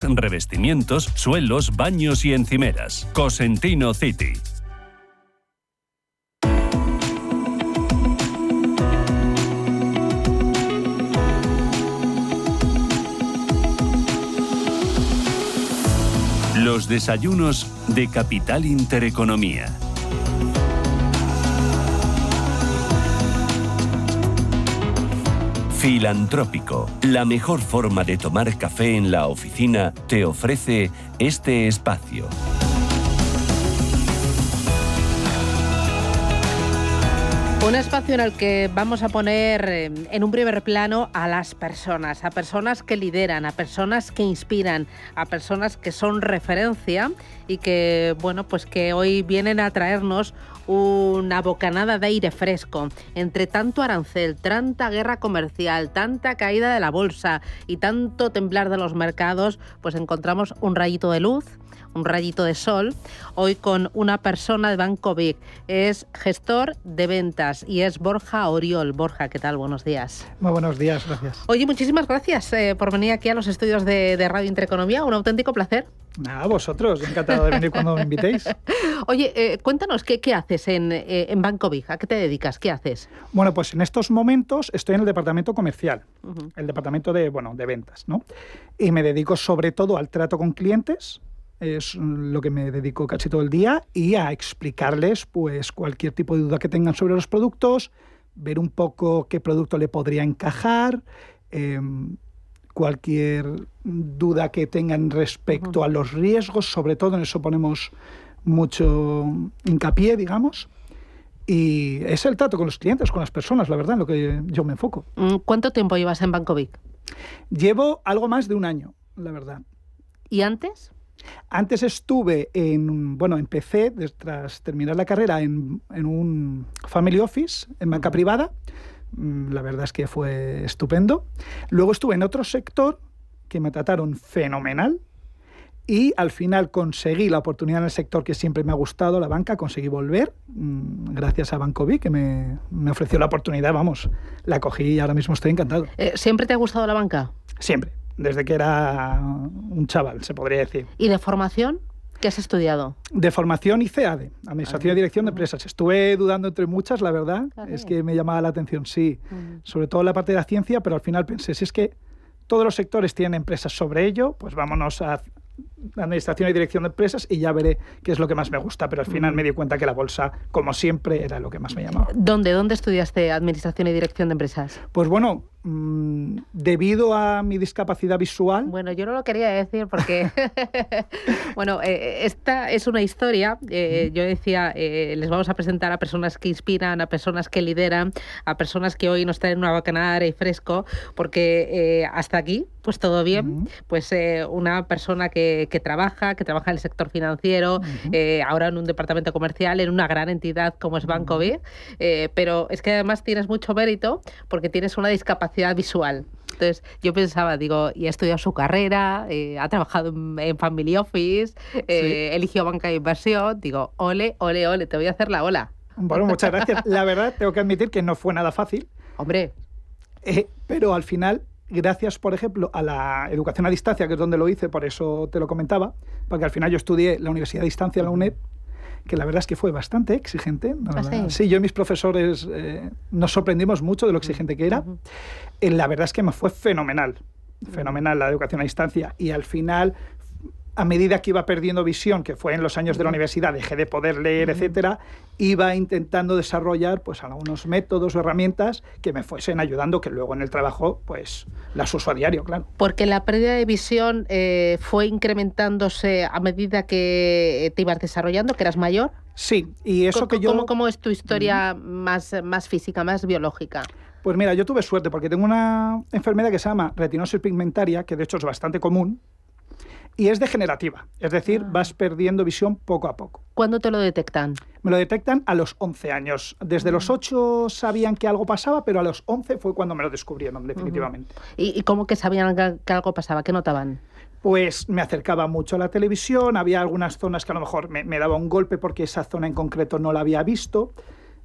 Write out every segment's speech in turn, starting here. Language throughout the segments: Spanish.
revestimientos, suelos, baños y encimeras. Cosentino City. Los desayunos de Capital Intereconomía. Filantrópico, la mejor forma de tomar café en la oficina, te ofrece este espacio. Un espacio en el que vamos a poner en un primer plano a las personas, a personas que lideran, a personas que inspiran, a personas que son referencia y que, bueno, pues que hoy vienen a traernos una bocanada de aire fresco. Entre tanto arancel, tanta guerra comercial, tanta caída de la bolsa y tanto temblar de los mercados, pues encontramos un rayito de luz, un rayito de sol, hoy con una persona de Banco Vic. Es gestor de ventas y es Borja Oriol. Borja, ¿qué tal? Buenos días. Muy buenos días, gracias. Oye, muchísimas gracias por venir aquí a los estudios de Radio Intereconomía. Un auténtico placer. Nada, vosotros. Encantado de venir cuando me invitéis. Oye, cuéntanos, ¿qué haces en Banco Vic? ¿A qué te dedicas? ¿Qué haces? Bueno, pues en estos momentos estoy en el departamento comercial, el departamento de ventas, ¿no? Y me dedico sobre todo al trato con clientes. Es lo que me dedico casi todo el día, y a explicarles pues cualquier tipo de duda que tengan sobre los productos, ver un poco qué producto le podría encajar, cualquier duda que tengan respecto a los riesgos, sobre todo en eso ponemos mucho hincapié, digamos. Y es el trato con los clientes, con las personas, la verdad, en lo que yo me enfoco. ¿Cuánto tiempo llevas en Banco Vic? Llevo algo más de un año, la verdad. ¿Y antes? Antes estuve empecé tras terminar la carrera en un family office, en banca privada. La verdad es que fue estupendo. Luego estuve en otro sector que me trataron fenomenal y al final conseguí la oportunidad en el sector que siempre me ha gustado, la banca. Conseguí volver gracias a Banco Vic, que me ofreció la oportunidad. Vamos, la cogí y ahora mismo estoy encantado. ¿Siempre te ha gustado la banca? Siempre. Desde que era un chaval, se podría decir. ¿Y de formación? ¿Qué has estudiado? De formación hice ADE, Administración y Dirección de Empresas. Estuve dudando entre muchas, la verdad. Es que me llamaba la atención, sí. Sobre todo la parte de la ciencia, pero al final pensé, si es que todos los sectores tienen empresas sobre ello, pues vámonos a Administración y Dirección de Empresas y ya veré qué es lo que más me gusta. Pero al final me di cuenta que la bolsa, como siempre, era lo que más me llamaba. ¿Dónde estudiaste Administración y Dirección de Empresas? Pues bueno, debido a mi discapacidad visual... Bueno, yo no lo quería decir porque... bueno, esta es una historia. Yo decía, les vamos a presentar a personas que inspiran, a personas que lideran, a personas que hoy nos traen una bocanada de aire fresco, porque hasta aquí, pues todo bien. Pues una persona que trabaja en el sector financiero, ahora en un departamento comercial, en una gran entidad como es Banco Vic, pero es que además tienes mucho mérito porque tienes una discapacidad visual. Entonces yo pensaba, digo, y ha estudiado su carrera, ha trabajado en Family Office, sí. Eligió banca de inversión, digo, ole, ole, ole, te voy a hacer la ola. Bueno, muchas gracias. La verdad, tengo que admitir que no fue nada fácil. Hombre. Pero al final, gracias, por ejemplo, a la educación a distancia, que es donde lo hice, por eso te lo comentaba, porque al final yo estudié la Universidad a Distancia, la UNED, que la verdad es que fue bastante exigente. Sí, yo y mis profesores nos sorprendimos mucho de lo exigente que era. La verdad es que me fue fenomenal la educación a distancia. Y al final, a medida que iba perdiendo visión, que fue en los años de la universidad, dejé de poder leer, etcétera, iba intentando desarrollar pues algunos métodos o herramientas que me fuesen ayudando, que luego en el trabajo pues las uso a diario, claro. Porque la pérdida de visión fue incrementándose a medida que te ibas desarrollando, que eras mayor. Sí, y eso que yo... ¿Cómo es tu historia más física, más biológica? Pues mira, yo tuve suerte porque tengo una enfermedad que se llama retinosis pigmentaria, que de hecho es bastante común, y es degenerativa, es decir, vas perdiendo visión poco a poco. ¿Cuándo te lo detectan? Me lo detectan a los 11 años. Desde los 8 sabían que algo pasaba, pero a los 11 fue cuando me lo descubrieron, definitivamente. ¿Y cómo que sabían que algo pasaba? ¿Qué notaban? Pues me acercaba mucho a la televisión, había algunas zonas que a lo mejor me daba un golpe porque esa zona en concreto no la había visto.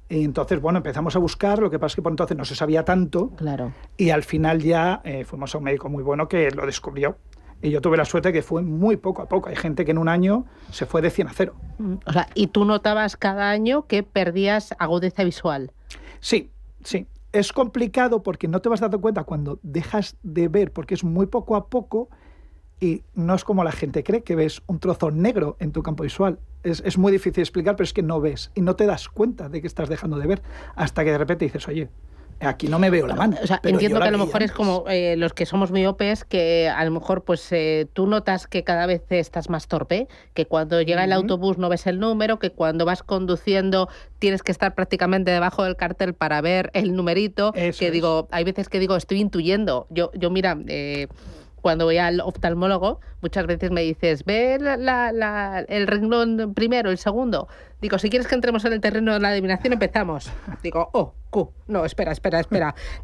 Y entonces, bueno, empezamos a buscar, lo que pasa es que por entonces no se sabía tanto. Claro. Y al final ya fuimos a un médico muy bueno que lo descubrió. Y yo tuve la suerte que fue muy poco a poco. Hay gente que en un año se fue de 100 a 0. O sea, ¿y tú notabas cada año que perdías agudeza visual? Sí. Es complicado porque no te vas dando cuenta cuando dejas de ver, porque es muy poco a poco y no es como la gente cree, que ves un trozo negro en tu campo visual. Es muy difícil de explicar, pero es que no ves y no te das cuenta de que estás dejando de ver hasta que de repente dices, oye, aquí no me veo la mano. O sea, entiendo que a lo mejor es como los que somos miopes, que a lo mejor pues tú notas que cada vez estás más torpe, que cuando llega el autobús no ves el número, que cuando vas conduciendo tienes que estar prácticamente debajo del cartel para ver el numerito. Digo, hay veces que digo, estoy intuyendo. Yo mira, cuando voy al oftalmólogo, muchas veces me dices, ve el renglón primero, el segundo. Digo, si quieres que entremos en el terreno de la adivinación, empezamos. Digo, Q. No, espera.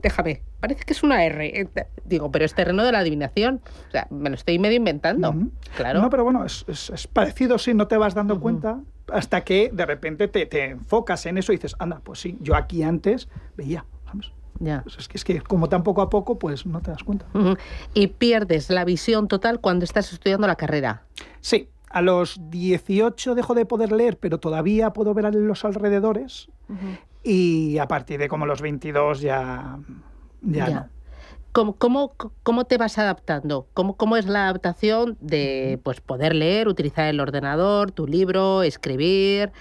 Déjame. Parece que es una R. Digo, pero es terreno de la adivinación. O sea, me lo estoy medio inventando. Claro. No, pero bueno, es parecido, sí, no te vas dando cuenta hasta que de repente te enfocas en eso y dices, anda, pues sí, yo aquí antes veía, ¿sabes? Ya. Pues es que como tan poco a poco, pues no te das cuenta. Y pierdes la visión total cuando estás estudiando la carrera. Sí, a los 18 dejo de poder leer, pero todavía puedo ver a los alrededores. Y a partir de como los 22 ya no. ¿Cómo te vas adaptando? ¿Cómo es la adaptación de pues poder leer, utilizar el ordenador, tu libro, escribir,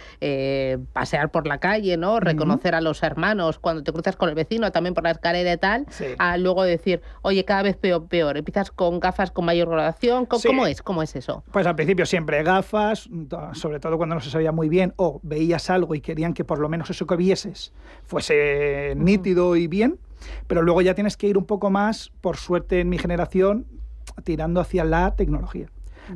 pasear por la calle, ¿no? Reconocer a los hermanos cuando te cruzas con el vecino, también por la escalera y tal, a luego decir, oye, cada vez veo peor, empiezas con gafas con mayor graduación, ¿cómo es eso? Pues al principio siempre gafas, sobre todo cuando no se sabía muy bien o veías algo y querían que por lo menos eso que vieses fuese nítido y bien. Pero luego ya tienes que ir un poco más, por suerte en mi generación, tirando hacia la tecnología.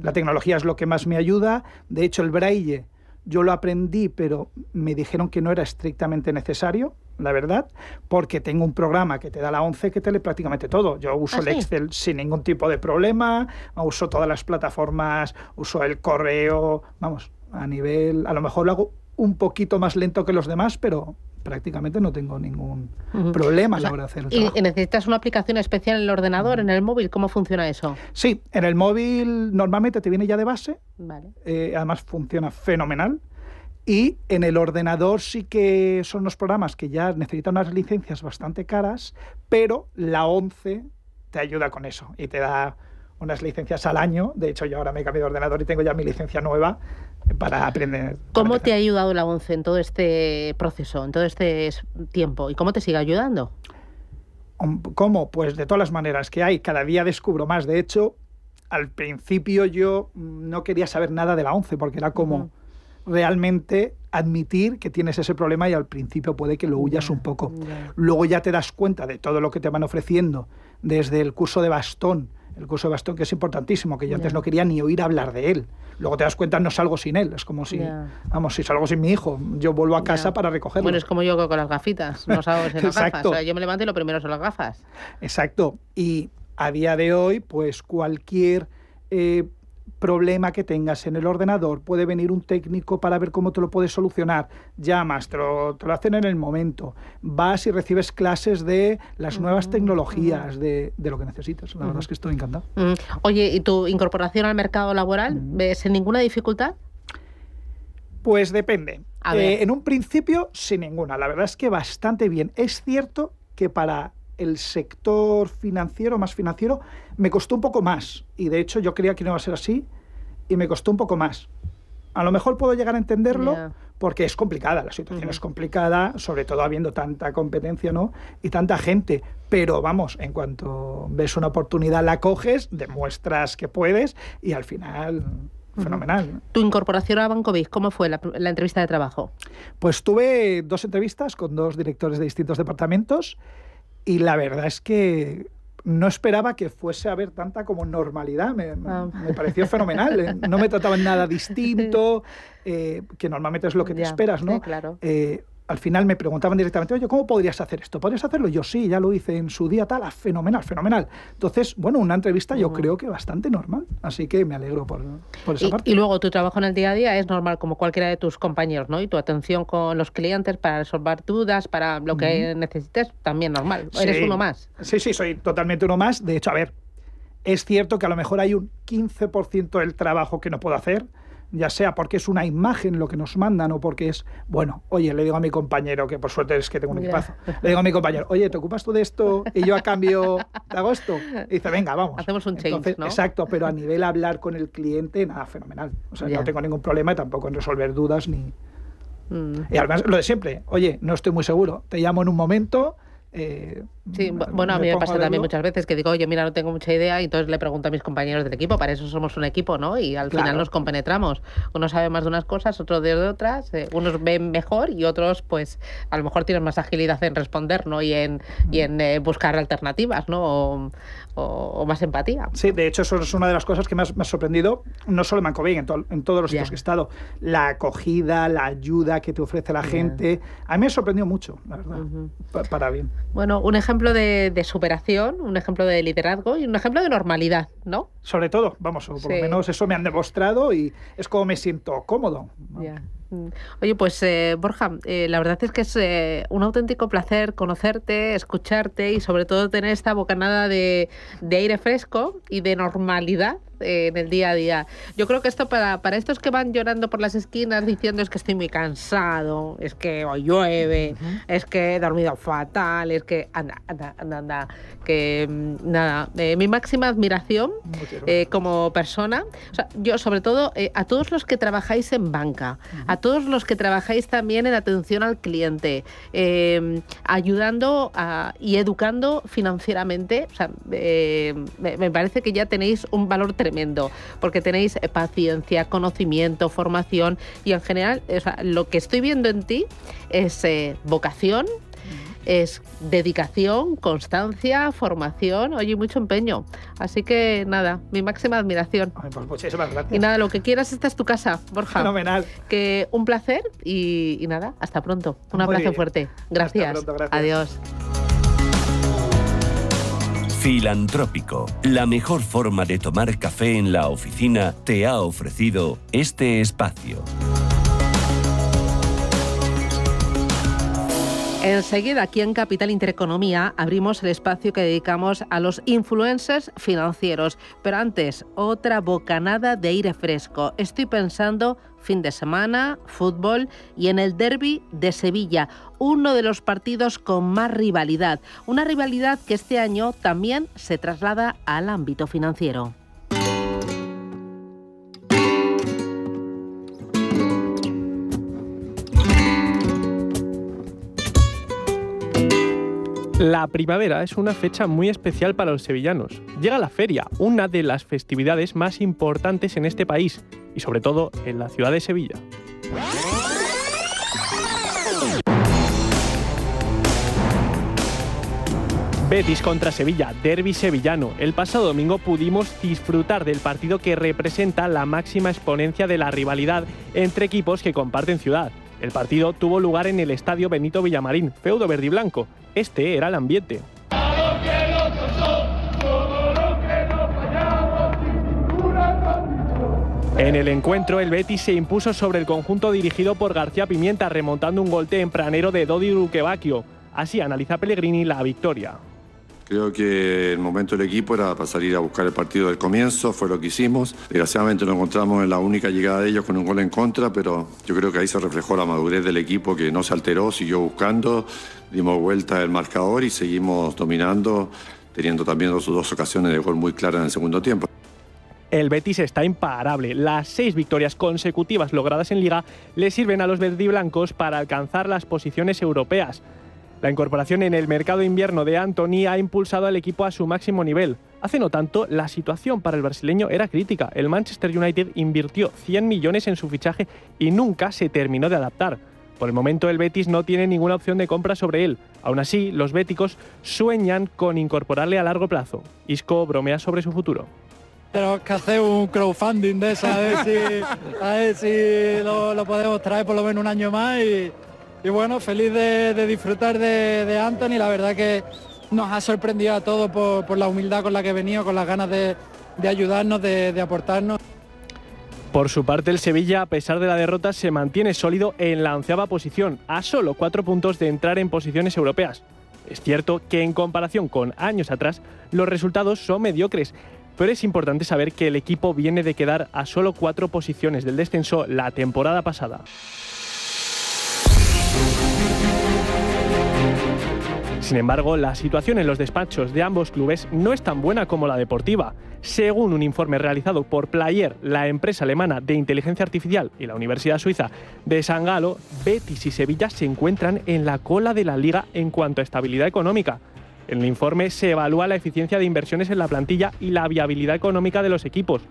La tecnología es lo que más me ayuda. De hecho, el braille yo lo aprendí, pero me dijeron que no era estrictamente necesario, la verdad, porque tengo un programa que te da la 11 que te lee prácticamente todo. Yo uso el Excel sin ningún tipo de problema, uso todas las plataformas, uso el correo, vamos, a lo mejor lo hago un poquito más lento que los demás, pero prácticamente no tengo ningún problema a la hora de hacer el trabajo. ¿Y necesitas una aplicación especial en el ordenador, en el móvil? ¿Cómo funciona eso? Sí, en el móvil normalmente te viene ya de base, vale. Además funciona fenomenal, y en el ordenador sí que son unos programas que ya necesitan unas licencias bastante caras, pero la 11 te ayuda con eso y te da unas licencias al año. De hecho, yo ahora me he cambiado de ordenador y tengo ya mi licencia nueva para aprender. ¿Cómo te ha ayudado la 11 en todo este proceso, en todo este tiempo? ¿Y cómo te sigue ayudando? ¿Cómo? Pues de todas las maneras que hay. Cada día descubro más. De hecho, al principio yo no quería saber nada de la 11 porque era como realmente admitir que tienes ese problema y al principio puede que lo huyas un poco. Luego ya te das cuenta de todo lo que te van ofreciendo, desde el curso de bastón, que es importantísimo, que yo antes no quería ni oír hablar de él. Luego te das cuenta, no salgo sin él. Es como si, si salgo sin mi hijo, yo vuelvo a casa para recogerlo. Bueno, es como yo con las gafitas, no salgo sin las gafas. O sea, yo me levanto y lo primero son las gafas. Exacto. Y a día de hoy, pues cualquier problema que tengas en el ordenador, puede venir un técnico para ver cómo te lo puedes solucionar. Llamas, te lo hacen en el momento. Vas y recibes clases de las nuevas tecnologías, de lo que necesitas. La verdad es que estoy encantado. Oye, ¿y tu incorporación al mercado laboral? ¿Ves sin ninguna dificultad? Pues depende. En un principio, sin ninguna. La verdad es que bastante bien. Es cierto que para el sector financiero, más financiero, me costó un poco más. Y de hecho yo creía que no iba a ser así y me costó un poco más. A lo mejor puedo llegar a entenderlo porque es complicada, la situación es complicada, sobre todo habiendo tanta competencia, ¿no? Y tanta gente. Pero vamos, en cuanto ves una oportunidad, la coges, demuestras que puedes y al final... fenomenal. ¿Tu incorporación a Banco BIC, cómo fue la entrevista de trabajo? Pues tuve 2 entrevistas con 2 directores de distintos departamentos. Y la verdad es que no esperaba que fuese a haber tanta como normalidad. Me pareció fenomenal. No me trataban nada distinto, que normalmente es lo que te esperas, ¿no? Sí, claro. Al final me preguntaban directamente, oye, ¿cómo podrías hacer esto? ¿Podrías hacerlo? Yo sí, ya lo hice en su día, tal, fenomenal. Entonces, bueno, una entrevista yo creo que bastante normal, así que me alegro por esa parte. Y luego tu trabajo en el día a día es normal como cualquiera de tus compañeros, ¿no? Y tu atención con los clientes para resolver dudas, para lo que necesites, también normal. ¿Eres uno más? Sí, soy totalmente uno más. De hecho, a ver, Es cierto que a lo mejor hay un 15% del trabajo que no puedo hacer, ya sea porque es una imagen lo que nos mandan o porque es, bueno, oye, le digo a mi compañero, que por suerte es que tengo un equipazo, le digo a mi compañero, oye, ¿te ocupas tú de esto? Y yo a cambio te hago esto. Y dice, venga, vamos. Hacemos un change, entonces, ¿no? Exacto, pero a nivel hablar con el cliente, nada, fenomenal. O sea, no tengo ningún problema y tampoco en resolver dudas ni... Y además, lo de siempre, oye, no estoy muy seguro, te llamo en un momento... Sí, bueno, a mí me pasa también muchas veces que digo, oye, mira, no tengo mucha idea, y entonces le pregunto a mis compañeros del equipo, para eso somos un equipo, ¿no? Y al final nos compenetramos. Uno sabe más de unas cosas, otro de otras, unos ven mejor y otros, pues, a lo mejor tienen más agilidad en responder, ¿no? Y en buscar alternativas, ¿no? O más empatía. Sí, de hecho, eso es una de las cosas que más me ha sorprendido, no solo en Banco BPI, en todos los sitios que he estado. La acogida, la ayuda que te ofrece la gente. A mí me ha sorprendido mucho, la verdad, para bien. Bueno, un ejemplo de superación, un ejemplo de liderazgo y un ejemplo de normalidad, ¿no? Sobre todo, vamos, por lo menos eso me han demostrado y es como me siento cómodo. Yeah. Oye, pues Borja, la verdad es que es un auténtico placer conocerte, escucharte y sobre todo tener esta bocanada de aire fresco y de normalidad en el día a día. Yo creo que esto para estos que van llorando por las esquinas diciendo es que estoy muy cansado, es que hoy llueve, es que he dormido fatal, es que anda, que nada, mi máxima admiración como persona, o sea, yo sobre todo a todos los que trabajáis en banca, a todos los que trabajáis también en atención al cliente, ayudando y educando financieramente, o sea, me parece que ya tenéis un valor tremendo, porque tenéis paciencia, conocimiento, formación y en general, o sea, lo que estoy viendo en ti es vocación, es dedicación, constancia, formación, oye, mucho empeño. Así que nada, mi máxima admiración. Ay, pues muchísimas gracias. Y nada, lo que quieras, esta es tu casa, Borja. Fenomenal. Que un placer y nada, hasta pronto. Un abrazo fuerte. Gracias. Hasta pronto, gracias. Adiós. Filantrópico, la mejor forma de tomar café en la oficina, te ha ofrecido este espacio. Enseguida, aquí en Capital Intereconomía, abrimos el espacio que dedicamos a los influencers financieros. Pero antes, otra bocanada de aire fresco. Estoy pensando fin de semana, fútbol y en el derbi de Sevilla, uno de los partidos con más rivalidad. Una rivalidad que este año también se traslada al ámbito financiero. La primavera es una fecha muy especial para los sevillanos. Llega la feria, una de las festividades más importantes en este país y sobre todo en la ciudad de Sevilla. Betis contra Sevilla, derbi sevillano. El pasado domingo pudimos disfrutar del partido que representa la máxima exponencia de la rivalidad entre equipos que comparten ciudad. El partido tuvo lugar en el estadio Benito Villamarín, feudo verde y blanco. Este era el ambiente. En el encuentro, el Betis se impuso sobre el conjunto dirigido por García Pimienta, remontando un gol tempranero de Dodi Luquevacchio. Así analiza Pellegrini la victoria. Creo que el momento del equipo era para salir a buscar el partido del comienzo, fue lo que hicimos. Desgraciadamente nos encontramos en la única llegada de ellos con un gol en contra, pero yo creo que ahí se reflejó la madurez del equipo, que no se alteró, siguió buscando, dimos vuelta el marcador y seguimos dominando, teniendo también dos ocasiones de gol muy claras en el segundo tiempo. El Betis está imparable. Las 6 victorias consecutivas logradas en Liga le sirven a los verdiblancos para alcanzar las posiciones europeas. La incorporación en el mercado invierno de Antony ha impulsado al equipo a su máximo nivel. Hace no tanto, la situación para el brasileño era crítica. El Manchester United invirtió 100 millones en su fichaje y nunca se terminó de adaptar. Por el momento, el Betis no tiene ninguna opción de compra sobre él. Aún así, los béticos sueñan con incorporarle a largo plazo. Isco bromea sobre su futuro. Tenemos que hacer un crowdfunding de eso, a ver si lo podemos traer por lo menos un año más y bueno, feliz de disfrutar de Antony. La verdad que nos ha sorprendido a todos por la humildad con la que he venido, con las ganas de ayudarnos, de aportarnos. Por su parte, el Sevilla, a pesar de la derrota, se mantiene sólido en la 11ª posición, a solo 4 puntos de entrar en posiciones europeas. Es cierto que en comparación con años atrás, los resultados son mediocres, pero es importante saber que el equipo viene de quedar a solo 4 posiciones del descenso la temporada pasada. Sin embargo, la situación en los despachos de ambos clubes no es tan buena como la deportiva. Según un informe realizado por Player, la empresa alemana de inteligencia artificial, y la Universidad Suiza de San Galo, Betis y Sevilla se encuentran en la cola de la liga en cuanto a estabilidad económica. En el informe se evalúa la eficiencia de inversiones en la plantilla y la viabilidad económica de los equipos.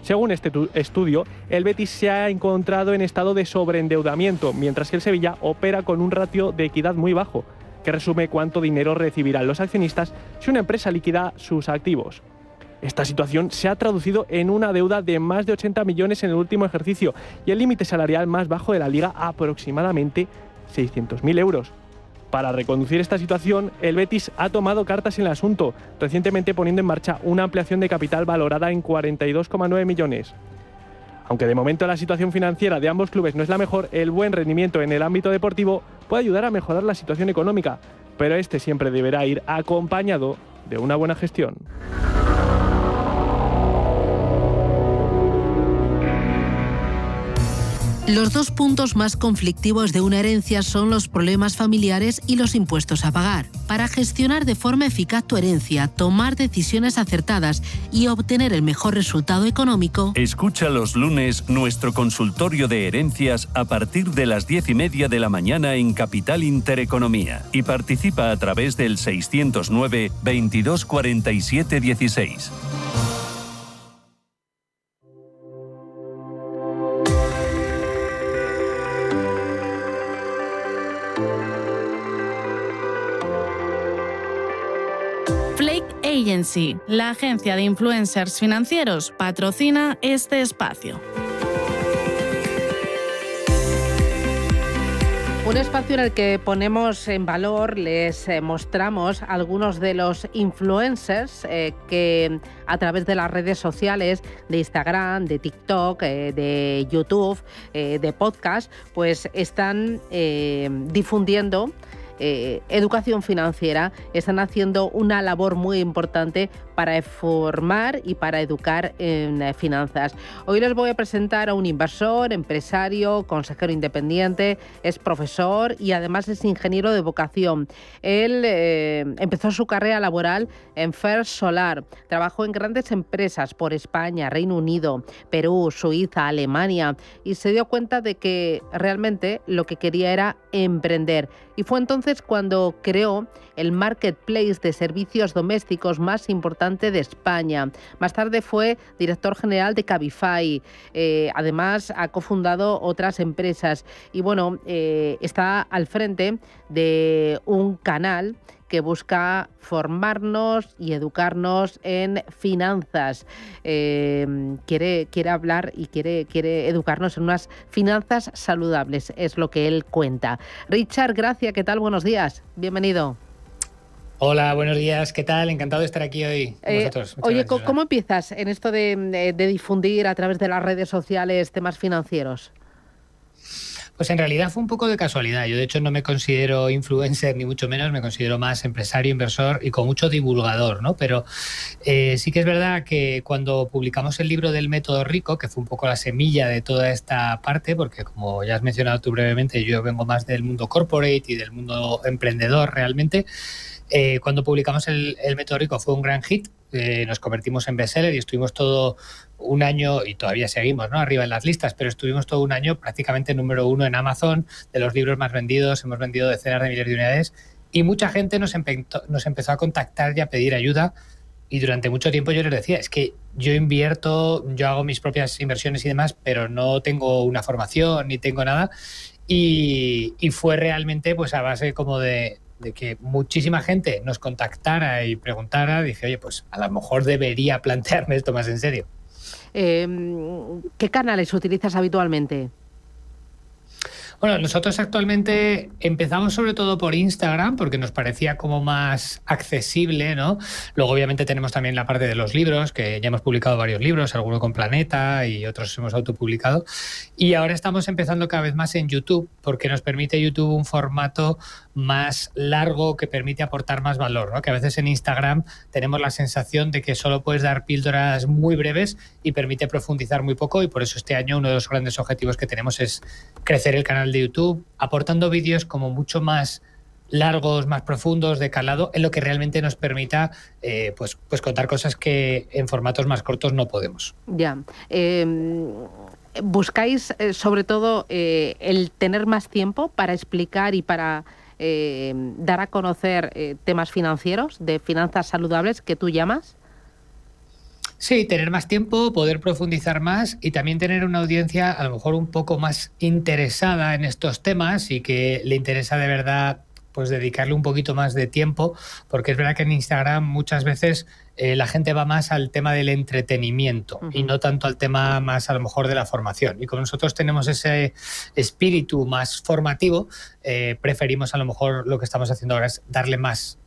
Según este estudio, el Betis se ha encontrado en estado de sobreendeudamiento, mientras que el Sevilla opera con un ratio de equidad muy bajo, que resume cuánto dinero recibirán los accionistas si una empresa liquida sus activos. Esta situación se ha traducido en una deuda de más de 80 millones en el último ejercicio y el límite salarial más bajo de la liga, aproximadamente 600.000 euros. Para reconducir esta situación, el Betis ha tomado cartas en el asunto, recientemente poniendo en marcha una ampliación de capital valorada en 42,9 millones. Aunque de momento la situación financiera de ambos clubes no es la mejor, el buen rendimiento en el ámbito deportivo puede ayudar a mejorar la situación económica, pero este siempre deberá ir acompañado de una buena gestión. Los 2 puntos más conflictivos de una herencia son los problemas familiares y los impuestos a pagar. Para gestionar de forma eficaz tu herencia, tomar decisiones acertadas y obtener el mejor resultado económico, escucha los lunes nuestro consultorio de herencias a partir de las 10:30 de la mañana en Capital Intereconomía y participa a través del 609 22 47 16. Agency, la agencia de influencers financieros, patrocina este espacio. Un espacio en el que ponemos en valor, les mostramos algunos de los influencers que a través de las redes sociales, de Instagram, de TikTok, de YouTube, de podcast, pues están difundiendo educación financiera, están haciendo una labor muy importante para formar y para educar en finanzas. Hoy les voy a presentar a un inversor, empresario, consejero independiente, es profesor y además es ingeniero de vocación. Él empezó su carrera laboral en First Solar, trabajó en grandes empresas por España, Reino Unido, Perú, Suiza, Alemania y se dio cuenta de que realmente lo que quería era emprender. Y fue entonces cuando creó el marketplace de servicios domésticos más importante de España. Más tarde fue director general de Cabify. Además, ha cofundado otras empresas. Y bueno, está al frente de un canal que busca formarnos y educarnos en finanzas. Quiere hablar y quiere educarnos en unas finanzas saludables, es lo que él cuenta. Richard Gracia, ¿qué tal? Buenos días, bienvenido. Hola, buenos días, ¿qué tal? Encantado de estar aquí hoy con vosotros. Oye, ¿cómo empiezas en esto de difundir a través de las redes sociales temas financieros? Pues en realidad fue un poco de casualidad. Yo de hecho no me considero influencer ni mucho menos, me considero más empresario, inversor y con mucho divulgador, ¿no? Pero sí que es verdad que cuando publicamos el libro del método rico, que fue un poco la semilla de toda esta parte, porque como ya has mencionado tú brevemente, yo vengo más del mundo corporate y del mundo emprendedor realmente. Cuando publicamos el método rico fue un gran hit, nos convertimos en bestseller y estuvimos todo un año, y todavía seguimos, ¿no?, arriba en las listas, pero estuvimos todo un año prácticamente número 1 en Amazon, de los libros más vendidos, hemos vendido decenas de miles de unidades y mucha gente nos empezó a contactar y a pedir ayuda. Y durante mucho tiempo yo les decía, es que yo invierto, yo hago mis propias inversiones y demás, pero no tengo una formación ni tengo nada. Y fue realmente pues a base como de que muchísima gente nos contactara y preguntara, dije, oye, pues a lo mejor debería plantearme esto más en serio. ¿Qué canales utilizas habitualmente? Bueno, nosotros actualmente empezamos sobre todo por Instagram porque nos parecía como más accesible, ¿no? Luego obviamente tenemos también la parte de los libros, que ya hemos publicado varios libros, algunos con Planeta y otros hemos autopublicado. Y ahora estamos empezando cada vez más en YouTube porque nos permite YouTube un formato más largo que permite aportar más valor, ¿no? Que a veces en Instagram tenemos la sensación de que solo puedes dar píldoras muy breves y permite profundizar muy poco, y por eso este año uno de los grandes objetivos que tenemos es crecer el canal de YouTube, aportando vídeos como mucho más largos, más profundos, de calado, en lo que realmente nos permita pues contar cosas que en formatos más cortos no podemos. Ya. ¿Buscáis sobre todo el tener más tiempo para explicar y para dar a conocer temas financieros, de finanzas saludables, que tú llamas? Sí, tener más tiempo, poder profundizar más y también tener una audiencia a lo mejor un poco más interesada en estos temas y que le interesa de verdad pues dedicarle un poquito más de tiempo, porque es verdad que en Instagram muchas veces la gente va más al tema del entretenimiento y no tanto al tema más a lo mejor de la formación. Y como nosotros tenemos ese espíritu más formativo, preferimos a lo mejor lo que estamos haciendo ahora es darle más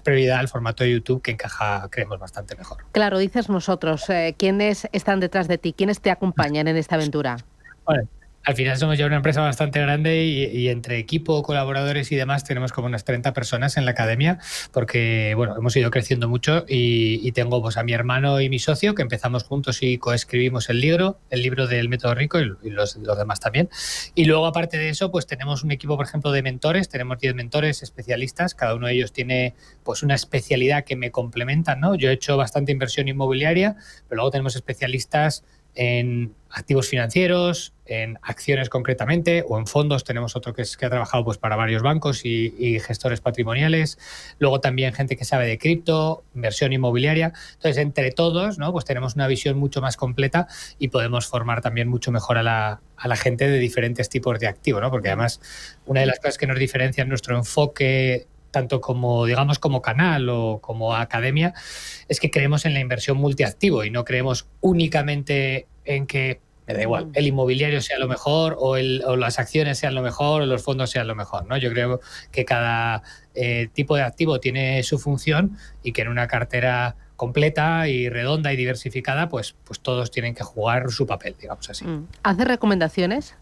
prioridad al formato de YouTube, que encaja, creemos, bastante mejor. Claro, dices nosotros. ¿Quiénes están detrás de ti? ¿Quiénes te acompañan en esta aventura? Bueno, al final somos ya una empresa bastante grande y entre equipo, colaboradores y demás tenemos como unas 30 personas en la academia, porque bueno, hemos ido creciendo mucho y tengo pues a mi hermano y mi socio, que empezamos juntos y coescribimos el libro del Método Rico, y los demás también. Y luego, aparte de eso, pues tenemos un equipo, por ejemplo, de mentores. Tenemos 10 mentores especialistas, cada uno de ellos tiene pues una especialidad que me complementan, ¿no? Yo he hecho bastante inversión inmobiliaria, pero luego tenemos especialistas en activos financieros, en acciones concretamente, o en fondos. Tenemos otro que ha trabajado pues para varios bancos y gestores patrimoniales. Luego también gente que sabe de cripto, inversión inmobiliaria. Entonces, entre todos, ¿no? Pues tenemos una visión mucho más completa y podemos formar también mucho mejor a la gente de diferentes tipos de activos, ¿no? Porque además una de las cosas que nos diferencia en nuestro enfoque, tanto como, digamos, como canal o como academia, es que creemos en la inversión multiactivo y no creemos únicamente en que, me da igual, el inmobiliario sea lo mejor o las acciones sean lo mejor o los fondos sean lo mejor, ¿no? Yo creo que cada tipo de activo tiene su función y que en una cartera completa y redonda y diversificada, pues todos tienen que jugar su papel, digamos así. ¿Haces recomendaciones?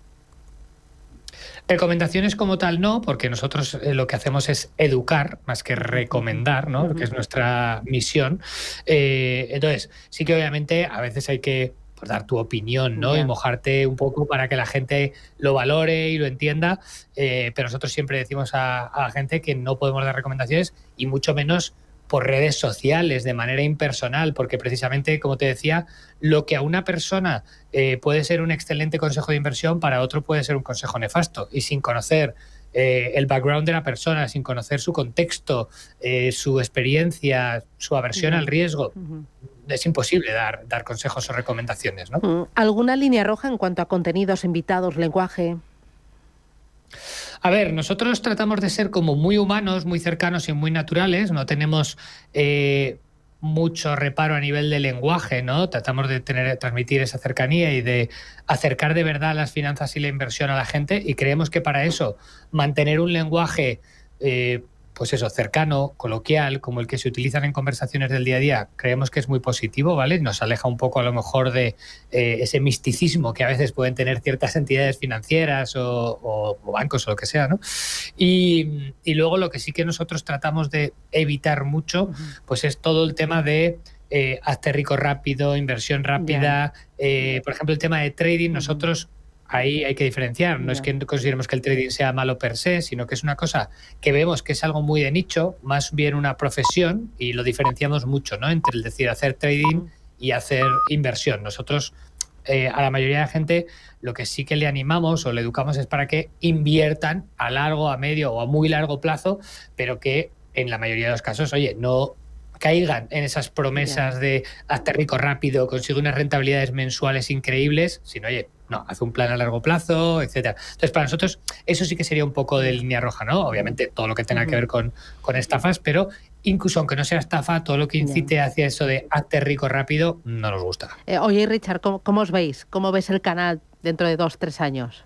Recomendaciones como tal no, porque nosotros lo que hacemos es educar más que recomendar, ¿no? Que es nuestra misión. Entonces, sí que obviamente a veces hay que pues dar tu opinión, ¿no? Y mojarte un poco para que la gente lo valore y lo entienda, pero nosotros siempre decimos a la gente que no podemos dar recomendaciones, y mucho menos por redes sociales, de manera impersonal, porque precisamente, como te decía, lo que a una persona puede ser un excelente consejo de inversión, para otro puede ser un consejo nefasto, y sin conocer el background de la persona, sin conocer su contexto, su experiencia, su aversión al riesgo, es imposible dar consejos o recomendaciones, ¿no? ¿Alguna línea roja en cuanto a contenidos, invitados, lenguaje? A ver, nosotros tratamos de ser como muy humanos, muy cercanos y muy naturales. No tenemos mucho reparo a nivel de lenguaje, ¿no? Tratamos de transmitir esa cercanía y de acercar de verdad las finanzas y la inversión a la gente, y creemos que para eso mantener un lenguaje pues eso, cercano, coloquial, como el que se utilizan en conversaciones del día a día, creemos que es muy positivo, ¿vale? Nos aleja un poco a lo mejor de ese misticismo que a veces pueden tener ciertas entidades financieras o bancos o lo que sea, ¿no? Y luego lo que sí que nosotros tratamos de evitar mucho, pues es todo el tema de hazte rico rápido, inversión rápida. Por ejemplo, el tema de trading, nosotros ahí hay que diferenciar. No es que consideremos que el trading sea malo per se, sino que es una cosa que vemos que es algo muy de nicho, más bien una profesión, y lo diferenciamos mucho, ¿no? Entre el decir hacer trading y hacer inversión. Nosotros a la mayoría de la gente lo que sí que le animamos o le educamos es para que inviertan a largo, a medio o a muy largo plazo, pero que en la mayoría de los casos, oye, no caigan en esas promesas de hazte rico rápido, consigue unas rentabilidades mensuales increíbles, sino, oye, no, haz un plan a largo plazo, etcétera. Entonces, para nosotros eso sí que sería un poco de línea roja, ¿no? Obviamente todo lo que tenga que ver con estafas, pero incluso aunque no sea estafa, todo lo que incite hacia eso de hazte rico rápido no nos gusta. Oye, Richard, ¿cómo os veis? ¿Cómo ves el canal dentro de 2-3 años?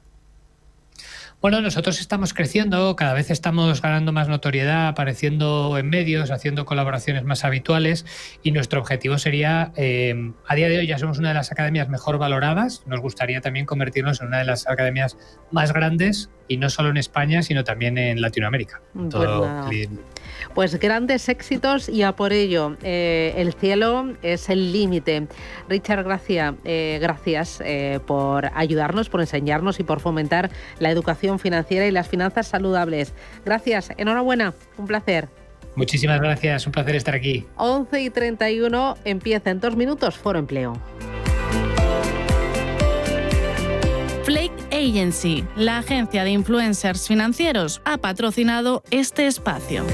Bueno, nosotros estamos creciendo, cada vez estamos ganando más notoriedad, apareciendo en medios, haciendo colaboraciones más habituales, y nuestro objetivo sería, a día de hoy ya somos una de las academias mejor valoradas, nos gustaría también convertirnos en una de las academias más grandes, y no solo en España, sino también en Latinoamérica. Pues grandes éxitos y a por ello. El cielo es el límite. Richard Gracia, gracias por ayudarnos, por enseñarnos y por fomentar la educación financiera y las finanzas saludables. Gracias, enhorabuena, un placer. Muchísimas gracias, un placer estar aquí. 11:31, empieza en 2 minutos Foro Empleo. Flake Agency, la agencia de influencers financieros, ha patrocinado este espacio.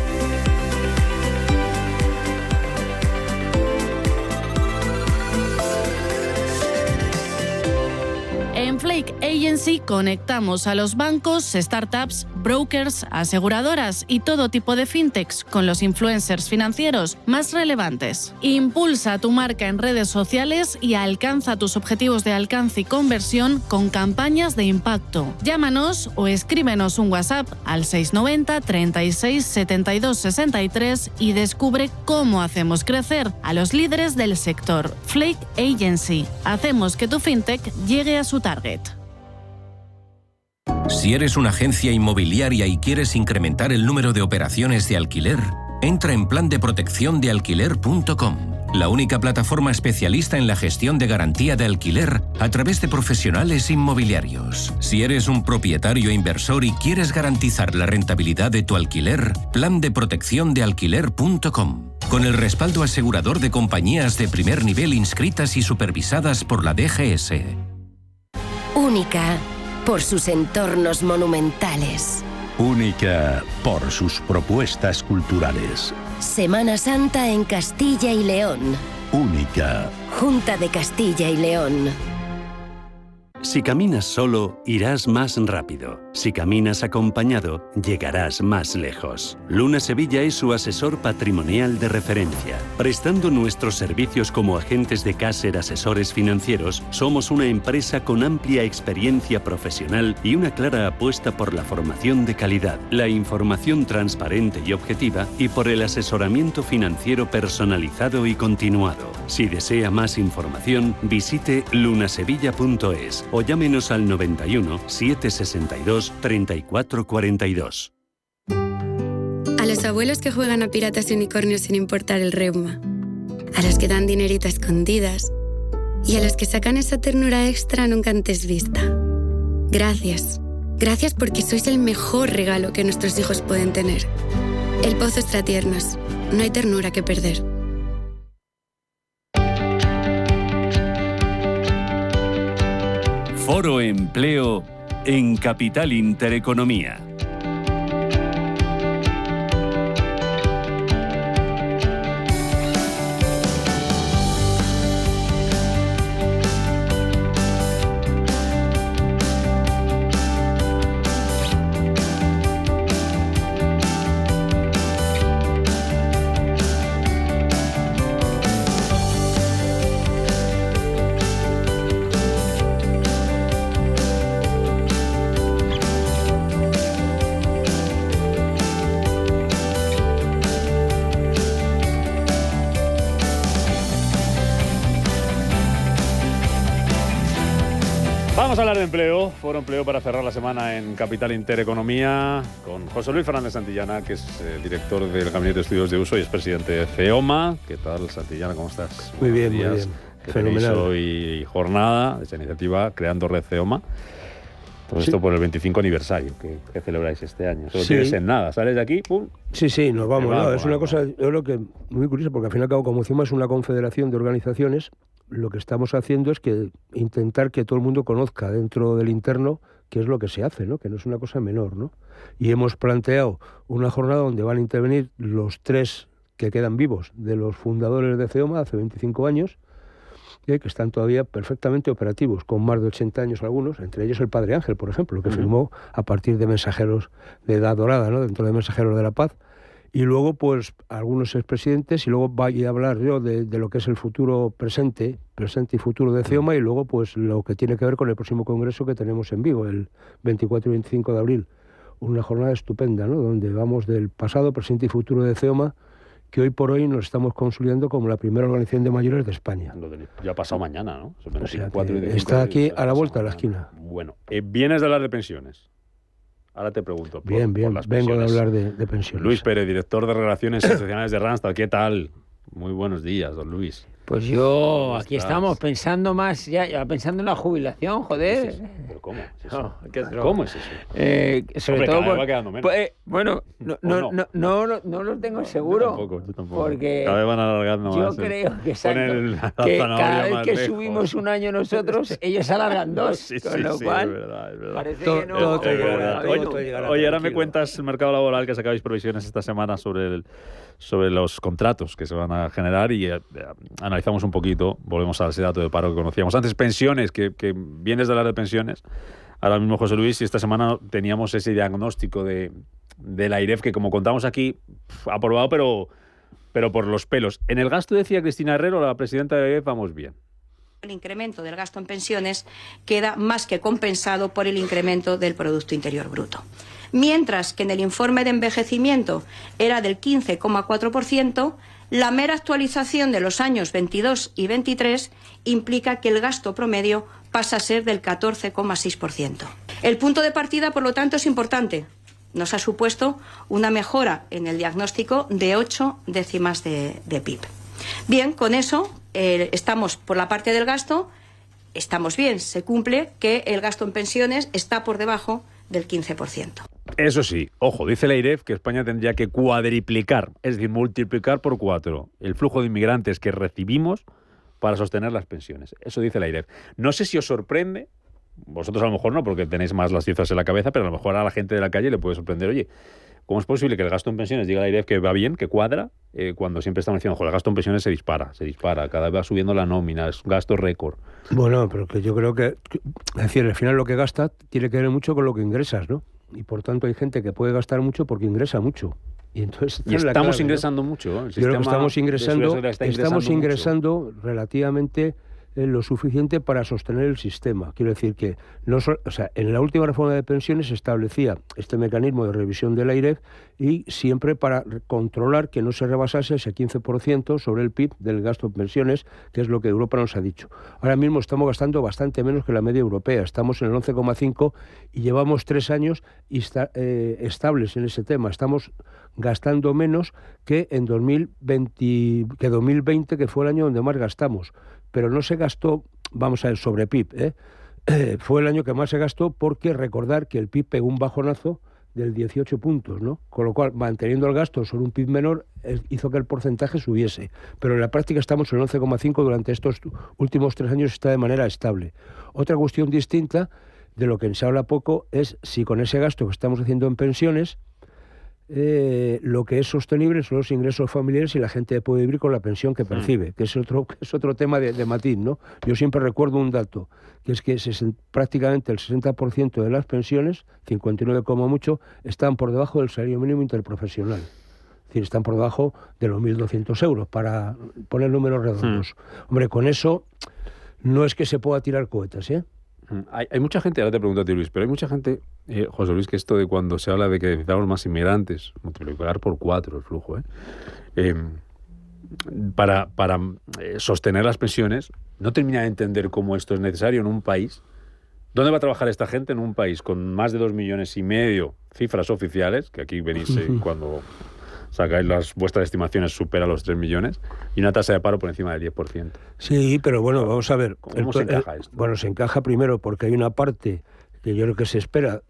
En Flake Agency conectamos a los bancos, startups, brokers, aseguradoras y todo tipo de fintechs con los influencers financieros más relevantes. Impulsa tu marca en redes sociales y alcanza tus objetivos de alcance y conversión con campañas de impacto. Llámanos o escríbenos un WhatsApp al 690 36 72 63 y descubre cómo hacemos crecer a los líderes del sector. Flake Agency. Hacemos que tu fintech llegue a su target. Si eres una agencia inmobiliaria y quieres incrementar el número de operaciones de alquiler, entra en plandeprotecciondealquiler.com, la única plataforma especialista en la gestión de garantía de alquiler a través de profesionales inmobiliarios. Si eres un propietario inversor y quieres garantizar la rentabilidad de tu alquiler, plandeprotecciondealquiler.com, con el respaldo asegurador de compañías de primer nivel inscritas y supervisadas por la DGS. Única por sus entornos monumentales. Única por sus propuestas culturales. Semana Santa en Castilla y León. Única. Junta de Castilla y León. Si caminas solo, irás más rápido. Si caminas acompañado, llegarás más lejos. Luna Sevilla es su asesor patrimonial de referencia. Prestando nuestros servicios como agentes de Caser Asesores Financieros, somos una empresa con amplia experiencia profesional y una clara apuesta por la formación de calidad, la información transparente y objetiva y por el asesoramiento financiero personalizado y continuado. Si desea más información, visite lunasevilla.es o llámenos al 91 762 3442. A los abuelos que juegan a piratas y unicornios sin importar el reuma, a los que dan dinerito a escondidas y a los que sacan esa ternura extra nunca antes vista. Gracias. Gracias porque sois el mejor regalo que nuestros hijos pueden tener. El Pozo Extratiernos. No hay ternura que perder. Foro Empleo en Capital Intereconomía. Vamos a hablar de empleo, Foro Empleo para cerrar la semana en Capital Intereconomía con José Luis Fernández Santillana, que es director del Gabinete de Estudios de Uso y es presidente de CEOMA. ¿Qué tal, Santillana? ¿Cómo estás? Muy bien, muy bien. Fenomenal. Hoy jornada de esa iniciativa Creando Red CEOMA. Todo esto por el 25 aniversario que celebráis este año. Solo tienes en nada, sales de aquí, ¡pum! Sí, nos vamos. Es una cosa, yo creo que muy curiosa, porque al fin y al cabo, como CEOMA es una confederación de organizaciones, lo que estamos haciendo es que intentar que todo el mundo conozca dentro del interno qué es lo que se hace, ¿no? Que no es una cosa menor, ¿no? Y hemos planteado una jornada donde van a intervenir los 3 que quedan vivos de los fundadores de CEOMA hace 25 años, que están todavía perfectamente operativos, con más de 80 años algunos, entre ellos el padre Ángel, por ejemplo, que firmó a partir de Mensajeros de Edad Dorada, ¿no? Dentro de Mensajeros de la Paz, Y luego, pues, algunos expresidentes, y luego voy a hablar yo de lo que es el futuro presente y futuro de CEOMA, y luego, pues, lo que tiene que ver con el próximo congreso que tenemos en Vigo, el 24 y 25 de abril. Una jornada estupenda, ¿no? Donde vamos del pasado, presente y futuro de CEOMA, que hoy por hoy nos estamos consolidando como la primera organización de mayores de España. Ya ha pasado mañana, ¿no? O sea, está aquí a la vuelta de la esquina. Bueno, vienes de hablar de pensiones. Ahora te pregunto. Bien, vengo de hablar de pensiones. Luis Pérez, director de Relaciones Institucionales de Randstad. ¿Qué tal? Muy buenos días, don Luis. Pues yo, aquí estamos pensando más, ya pensando en la jubilación, joder. ¿Qué es eso? ¿Pero cómo es eso? No, ¿Cómo es eso? Sobre todo, cada vez va quedando menos. Bueno, no lo tengo seguro. Yo tampoco. Porque cada vez van alargando yo más. creo que cada vez que subimos un año nosotros, ellos alargan dos. Con lo cual, es verdad. Parece que no. Oye, ahora me cuentas el mercado laboral, que sacáis previsiones esta semana sobre los contratos que se van a generar y analizamos un poquito, volvemos a ese dato de paro que conocíamos antes. Pensiones, que vienes de hablar de pensiones. Ahora mismo, José Luis, y esta semana teníamos ese diagnóstico de la AIREF que, como contamos aquí, aprobado, pero por los pelos. En el gasto, decía Cristina Herrero, la presidenta de la AIREF, vamos bien. El incremento del gasto en pensiones queda más que compensado por el incremento del Producto Interior Bruto. Mientras que en el informe de envejecimiento era del 15,4%, la mera actualización de los años 22 y 23 implica que el gasto promedio pasa a ser del 14,6%. El punto de partida, por lo tanto, es importante. Nos ha supuesto una mejora en el diagnóstico de 8 décimas de PIB. Bien, con eso estamos por la parte del gasto, estamos bien, se cumple que el gasto en pensiones está por debajo del 15%. Eso sí, ojo, dice la AIREF que España tendría que cuadriplicar, es decir, multiplicar por 4 el flujo de inmigrantes que recibimos para sostener las pensiones. Eso dice la AIREF. No sé si os sorprende, vosotros a lo mejor no, porque tenéis más las cifras en la cabeza, pero a lo mejor a la gente de la calle le puede sorprender, oye, ¿cómo es posible que el gasto en pensiones, diga la AIREF que va bien, que cuadra, cuando siempre estamos diciendo, el gasto en pensiones se dispara, cada vez va subiendo la nómina, es un gasto récord? Bueno, pero que yo creo que, es decir, al final lo que gasta tiene que ver mucho con lo que ingresas, ¿no? Y por tanto hay gente que puede gastar mucho porque ingresa mucho. Y entonces estamos ingresando mucho. Yo creo que estamos ingresando relativamente lo suficiente para sostener el sistema. Quiero decir que en la última reforma de pensiones se establecía este mecanismo de revisión de la AIREF y siempre para controlar que no se rebasase ese 15% sobre el PIB del gasto en pensiones, que es lo que Europa nos ha dicho. Ahora mismo estamos gastando bastante menos que la media europea. Estamos en el 11,5 y llevamos 3 años estables en ese tema. Estamos gastando menos que en 2020, que fue el año donde más gastamos. Pero no se gastó, vamos a ver, sobre PIB, fue el año que más se gastó porque recordar que el PIB pegó un bajonazo del 18 puntos, ¿no? Con lo cual, manteniendo el gasto sobre un PIB menor, hizo que el porcentaje subiese. Pero en la práctica estamos en el 11,5 durante estos últimos 3 años, está de manera estable. Otra cuestión distinta, de lo que se habla poco, es si con ese gasto que estamos haciendo en pensiones, lo que es sostenible son los ingresos familiares y la gente puede vivir con la pensión que percibe, que es otro tema de matiz, ¿no? Yo siempre recuerdo un dato, que es que prácticamente el 60% de las pensiones, 59 como mucho, están por debajo del salario mínimo interprofesional. Es decir, están por debajo de los 1.200 euros, para poner números redondos. Hombre, con eso no es que se pueda tirar cohetes, ¿eh? Hay mucha gente, ahora te pregunto a ti, Luis, pero hay mucha gente, José Luis, que esto de cuando se habla de que necesitamos más inmigrantes, multiplicar por 4 el flujo, para sostener las pensiones, no termina de entender cómo esto es necesario en un país. ¿Dónde va a trabajar esta gente? En un país con más de 2,5 millones, cifras oficiales, que aquí venís cuando sacáis vuestras estimaciones supera los 3 millones, y una tasa de paro por encima del 10%. Sí, pero bueno, vamos a ver. ¿Cómo se encaja esto? Bueno, se encaja primero porque hay una parte que yo creo que se espera,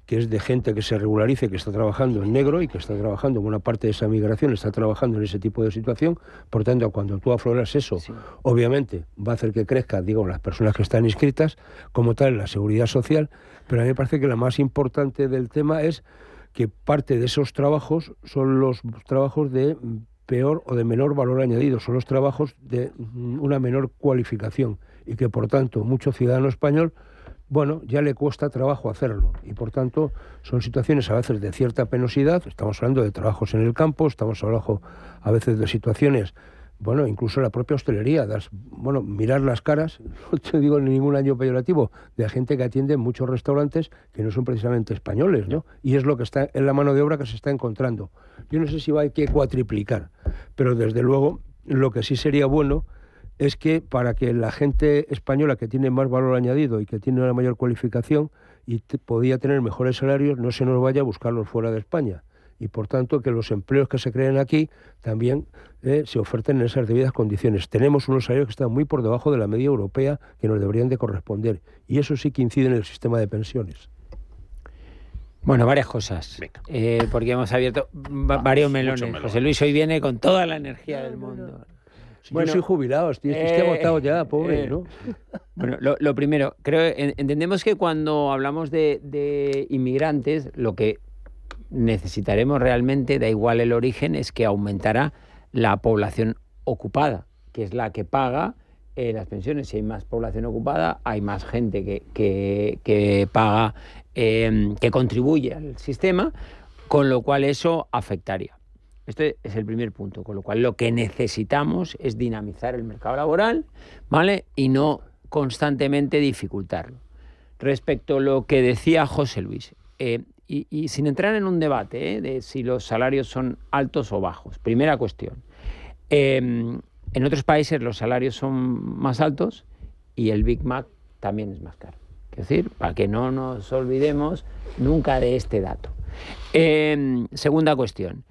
que es de gente que se regularice, que está trabajando en negro y que está trabajando, buena parte de esa migración está trabajando en ese tipo de situación. Por tanto, cuando tú afloras eso, obviamente va a hacer que crezca, digo, las personas que están inscritas, como tal, la seguridad social, pero a mí me parece que la más importante del tema es que parte de esos trabajos son los trabajos de peor o de menor valor añadido, son los trabajos de una menor cualificación y que, por tanto, mucho ciudadano español bueno, ya le cuesta trabajo hacerlo. Y por tanto, son situaciones a veces de cierta penosidad. Estamos hablando de trabajos en el campo, estamos hablando a veces de situaciones, bueno, incluso la propia hostelería, mirar las caras, no te digo en ningún año peyorativo, de gente que atiende en muchos restaurantes que no son precisamente españoles, ¿no? Y es lo que está en la mano de obra que se está encontrando. Yo no sé si hay que cuatriplicar, pero desde luego lo que sí sería bueno es que para que la gente española que tiene más valor añadido y que tiene una mayor cualificación y podía tener mejores salarios, no se nos vaya a buscarlos fuera de España. Y por tanto que los empleos que se creen aquí también se oferten en esas debidas condiciones. Tenemos unos salarios que están muy por debajo de la media europea que nos deberían de corresponder. Y eso sí que incide en el sistema de pensiones. Bueno, varias cosas, porque hemos abierto varios melones. José Luis hoy viene con toda la energía del mundo. Bueno, yo soy jubilado, estoy agotado ya, pobre, ¿no? Bueno, lo primero, creo entendemos que cuando hablamos de inmigrantes, lo que necesitaremos realmente, da igual el origen, es que aumentará la población ocupada, que es la que paga las pensiones. Si hay más población ocupada, hay más gente que paga, que contribuye al sistema, con lo cual eso afectaría. Este es el primer punto, con lo cual lo que necesitamos es dinamizar el mercado laboral, ¿vale? Y no constantemente dificultarlo. Respecto a lo que decía José Luis, y sin entrar en un debate de si los salarios son altos o bajos, primera cuestión, en otros países los salarios son más altos y el Big Mac también es más caro. Es decir, para que no nos olvidemos nunca de este dato. Segunda cuestión.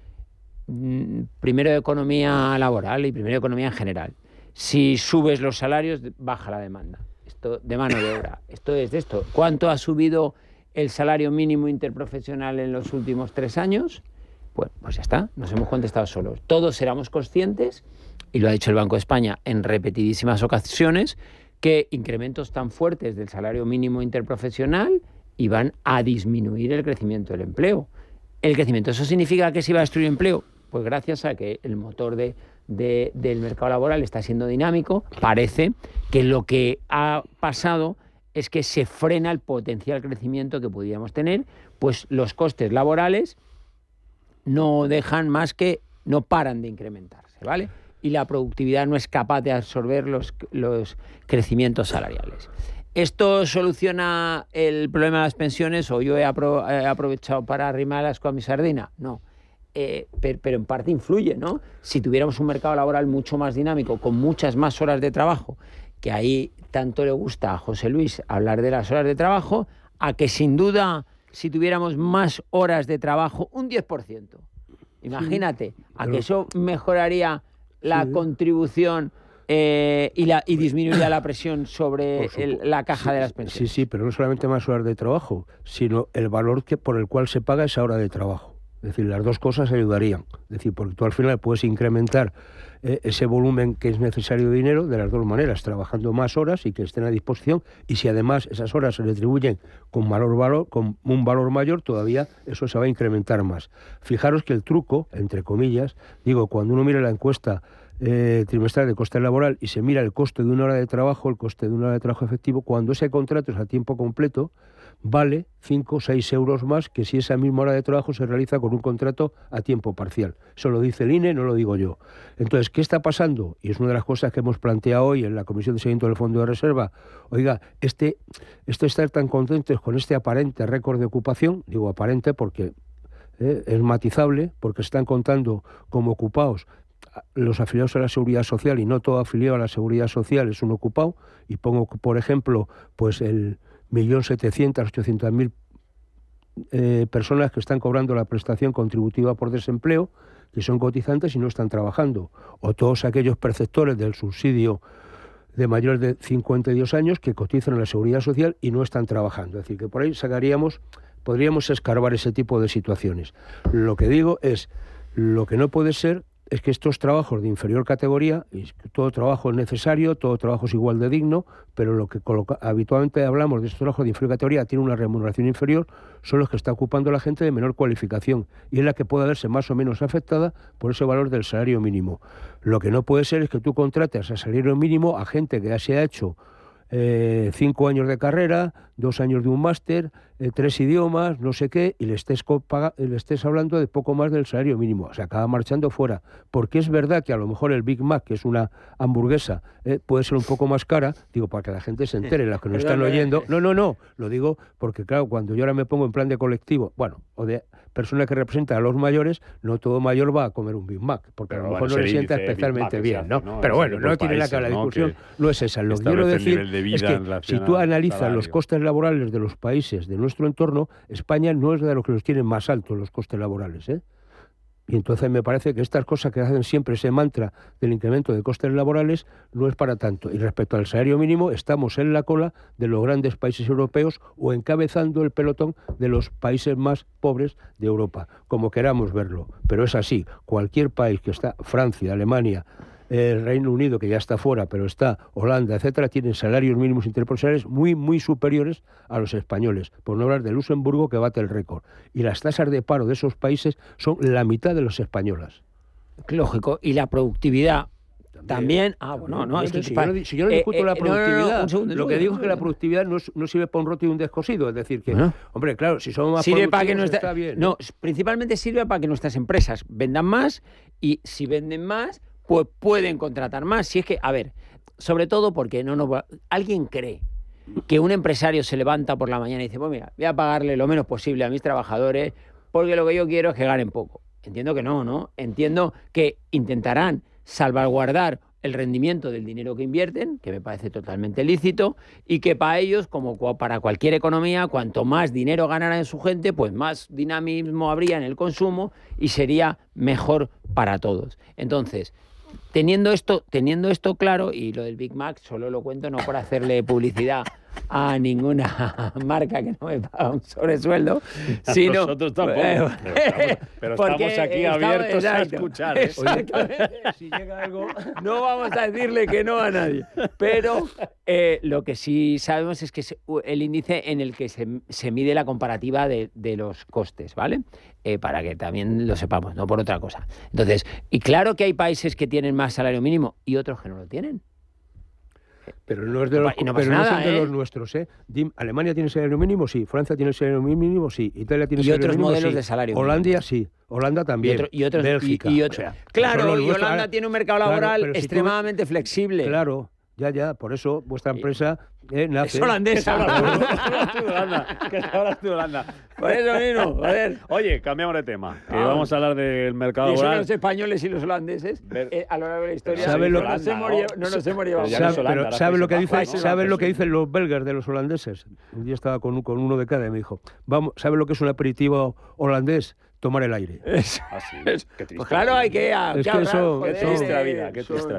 Primero de economía laboral y primero de economía en general. Si subes los salarios, baja la demanda. Esto de mano de obra. Esto es de esto. ¿Cuánto ha subido el salario mínimo interprofesional en los últimos 3 años? Pues ya está, nos hemos contestado solos. Todos éramos conscientes, y lo ha dicho el Banco de España en repetidísimas ocasiones, que incrementos tan fuertes del salario mínimo interprofesional iban a disminuir el crecimiento del empleo. El crecimiento, ¿eso significa que se iba a destruir empleo? Pues gracias a que el motor del mercado laboral está siendo dinámico, parece que lo que ha pasado es que se frena el potencial crecimiento que podríamos tener, pues los costes laborales no dejan más que, no paran de incrementarse, ¿vale? Y la productividad no es capaz de absorber los crecimientos salariales. ¿Esto soluciona el problema de las pensiones o yo he aprovechado para arrimar asco a mi sardina? No. Pero en parte influye, ¿no? Si tuviéramos un mercado laboral mucho más dinámico, con muchas más horas de trabajo, que ahí tanto le gusta a José Luis hablar de las horas de trabajo, a que sin duda, si tuviéramos más horas de trabajo, un 10%. Imagínate, a que eso mejoraría la contribución y disminuiría la presión sobre la caja de las pensiones. Sí, pero no solamente más horas de trabajo, sino el valor por el cual se paga esa hora de trabajo. Es decir, las dos cosas ayudarían. Es decir, porque tú al final puedes incrementar ese volumen que es necesario de dinero de las dos maneras, trabajando más horas y que estén a disposición, y si además esas horas se retribuyen con un valor mayor, todavía eso se va a incrementar más. Fijaros que el truco, entre comillas, cuando uno mira la encuesta trimestral de coste laboral y se mira el coste de una hora de trabajo, el coste de una hora de trabajo efectivo, cuando ese contrato es a tiempo completo, vale 5 o 6 euros más que si esa misma hora de trabajo se realiza con un contrato a tiempo parcial. Eso lo dice el INE, no lo digo yo. Entonces, ¿qué está pasando? Y es una de las cosas que hemos planteado hoy en la Comisión de Seguimiento del Fondo de Reserva. Oiga, estar tan contentos con este aparente récord de ocupación, digo aparente porque es matizable, porque se están contando como ocupados los afiliados a la Seguridad Social y no todo afiliado a la Seguridad Social es un ocupado, y pongo, por ejemplo, pues el 1.700.000 a 800.000 personas que están cobrando la prestación contributiva por desempleo, que son cotizantes y no están trabajando, o todos aquellos perceptores del subsidio de mayores de 52 años que cotizan a la Seguridad Social y no están trabajando. Es decir, que por ahí podríamos escarbar ese tipo de situaciones. Lo que digo es, lo que no puede ser es que estos trabajos de inferior categoría, y todo trabajo es necesario, todo trabajo es igual de digno, pero lo que habitualmente hablamos de estos trabajos de inferior categoría tiene una remuneración inferior, son los que está ocupando la gente de menor cualificación, y es la que puede verse más o menos afectada por ese valor del salario mínimo. Lo que no puede ser es que tú contrates a salario mínimo a gente que ya se ha hecho 5 años de carrera, 2 años de un máster, 3 idiomas, no sé qué, y le estés hablando de poco más del salario mínimo. Se acaba marchando fuera. Porque es verdad que a lo mejor el Big Mac, que es una hamburguesa, puede ser un poco más cara, digo, para que la gente se entere, las que nos están oyendo. No, lo digo porque, claro, cuando yo ahora me pongo en plan de colectivo, bueno, o de persona que representa a los mayores, no todo mayor va a comer un Big Mac, porque a lo mejor no le sienta especialmente bien, ¿no? Pero bueno, no tiene nada que ver la discusión, no es esa. Lo que quiero decir es que si tú analizas los costes laborales de los países de nuestro entorno, España no es de los que los tienen más altos los costes laborales, Y entonces me parece que estas cosas que hacen siempre ese mantra del incremento de costes laborales no es para tanto. Y respecto al salario mínimo, estamos en la cola de los grandes países europeos o encabezando el pelotón de los países más pobres de Europa, como queramos verlo. Pero es así. Cualquier país que está, Francia, Alemania, el Reino Unido, que ya está fuera, pero está Holanda, etcétera, tienen salarios mínimos interprofesionales muy, muy superiores a los españoles, por no hablar de Luxemburgo, que bate el récord. Y las tasas de paro de esos países son la mitad de las españolas. Lógico. Y la productividad también. Es que si yo no discuto la productividad, lo que digo es que la productividad no sirve para un roto y un descosido. Es decir, que, hombre, claro, si somos más sirve productivos para que está bien. No, principalmente sirve para que nuestras empresas vendan más, y si venden más, pues pueden contratar más. Si es que, a ver, sobre todo porque alguien cree que un empresario se levanta por la mañana y dice, pues mira, voy a pagarle lo menos posible a mis trabajadores porque lo que yo quiero es que ganen poco. Entiendo que no. Entiendo que intentarán salvaguardar el rendimiento del dinero que invierten, que me parece totalmente lícito, y que para ellos, como para cualquier economía, cuanto más dinero ganara su gente, pues más dinamismo habría en el consumo y sería mejor para todos. Entonces, teniendo esto claro, y lo del Big Mac solo lo cuento no por hacerle publicidad a ninguna marca que no me paga un sobresueldo, sino nosotros tampoco, pero estamos aquí abiertos a escuchar. Si llega algo, no vamos a decirle que no a nadie, pero lo que sí sabemos es que el índice en el que se mide la comparativa de los costes, ¿vale? Para que también lo sepamos, no por otra cosa. Entonces, y claro que hay países que tienen más salario mínimo y otros que no lo tienen. Pero no es de los, no son de los nuestros, Alemania tiene salario mínimo, sí. Francia tiene salario mínimo, sí. Italia tiene salario mínimo, sí. Y otros modelos de salario mínimo. Holanda, sí. Holanda también. Y otros, Bélgica. O sea, claro, y Holanda tiene un mercado laboral extremadamente flexible. Claro. Ya, por eso vuestra empresa nace. Es holandesa. Ahora tú, Holanda. Por eso mismo, a ver. Oye, cambiamos de tema. Vamos a hablar del mercado laboral. Son los españoles y los holandeses a lo largo de la historia. ¿Sabes lo que dicen los belgas de los holandeses? Un día estaba con uno de cada y me dijo, ¿sabes lo que es un aperitivo holandés? Tomar el aire. Qué triste. Pues claro, hay que qué triste la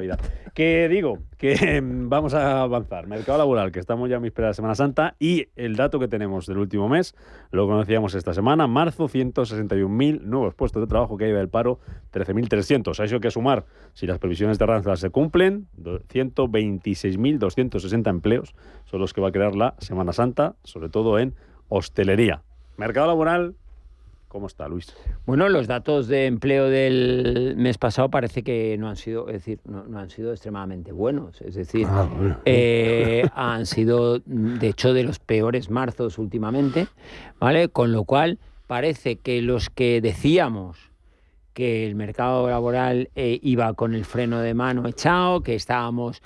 vida. Que digo, que vamos a avanzar. Mercado laboral, que estamos ya en víspera de Semana Santa, y el dato que tenemos del último mes, lo conocíamos esta semana, marzo, 161.000 nuevos puestos de trabajo, caída del paro, 13.300. A eso hay que sumar, si las previsiones de Ranzas se cumplen, 126.260 empleos son los que va a crear la Semana Santa, sobre todo en hostelería. Mercado laboral, ¿cómo está, Luis? Bueno, los datos de empleo del mes pasado parece que no han sido, no han sido extremadamente buenos. Es decir, han sido, de hecho, de los peores marzos últimamente, ¿vale? Con lo cual, parece que los que decíamos que el mercado laboral iba con el freno de mano echado, que estábamos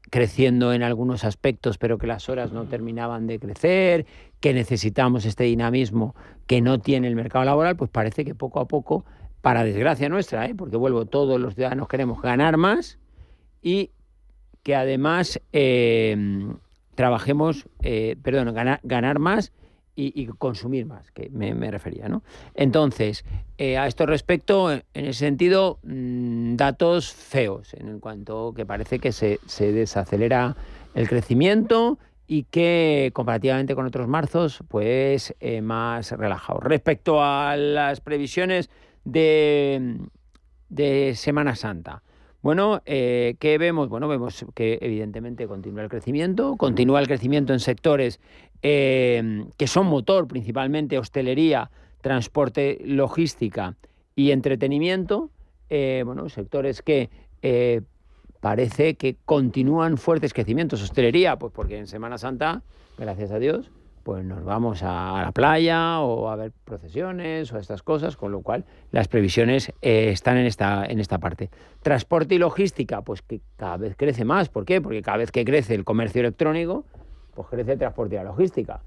creciendo en algunos aspectos, pero que las horas no terminaban de crecer, que necesitamos este dinamismo que no tiene el mercado laboral, pues parece que poco a poco, para desgracia nuestra, porque todos los ciudadanos queremos ganar más y que además ganar más y consumir más, que me refería, ¿no? Entonces, a esto respecto, en ese sentido, datos feos, en cuanto que parece que se desacelera el crecimiento y que comparativamente con otros marzos, pues más relajado. Respecto a las previsiones de Semana Santa, bueno, ¿qué vemos? Bueno, vemos que evidentemente continúa el crecimiento en sectores que son motor, principalmente hostelería, transporte, logística y entretenimiento, sectores que parece que continúan fuertes crecimientos. Hostelería, pues porque en Semana Santa, gracias a Dios, pues nos vamos a la playa o a ver procesiones o estas cosas, con lo cual las previsiones están en esta parte. Transporte y logística, pues que cada vez crece más. ¿Por qué? Porque cada vez que crece el comercio electrónico, pues crece el transporte y la logística,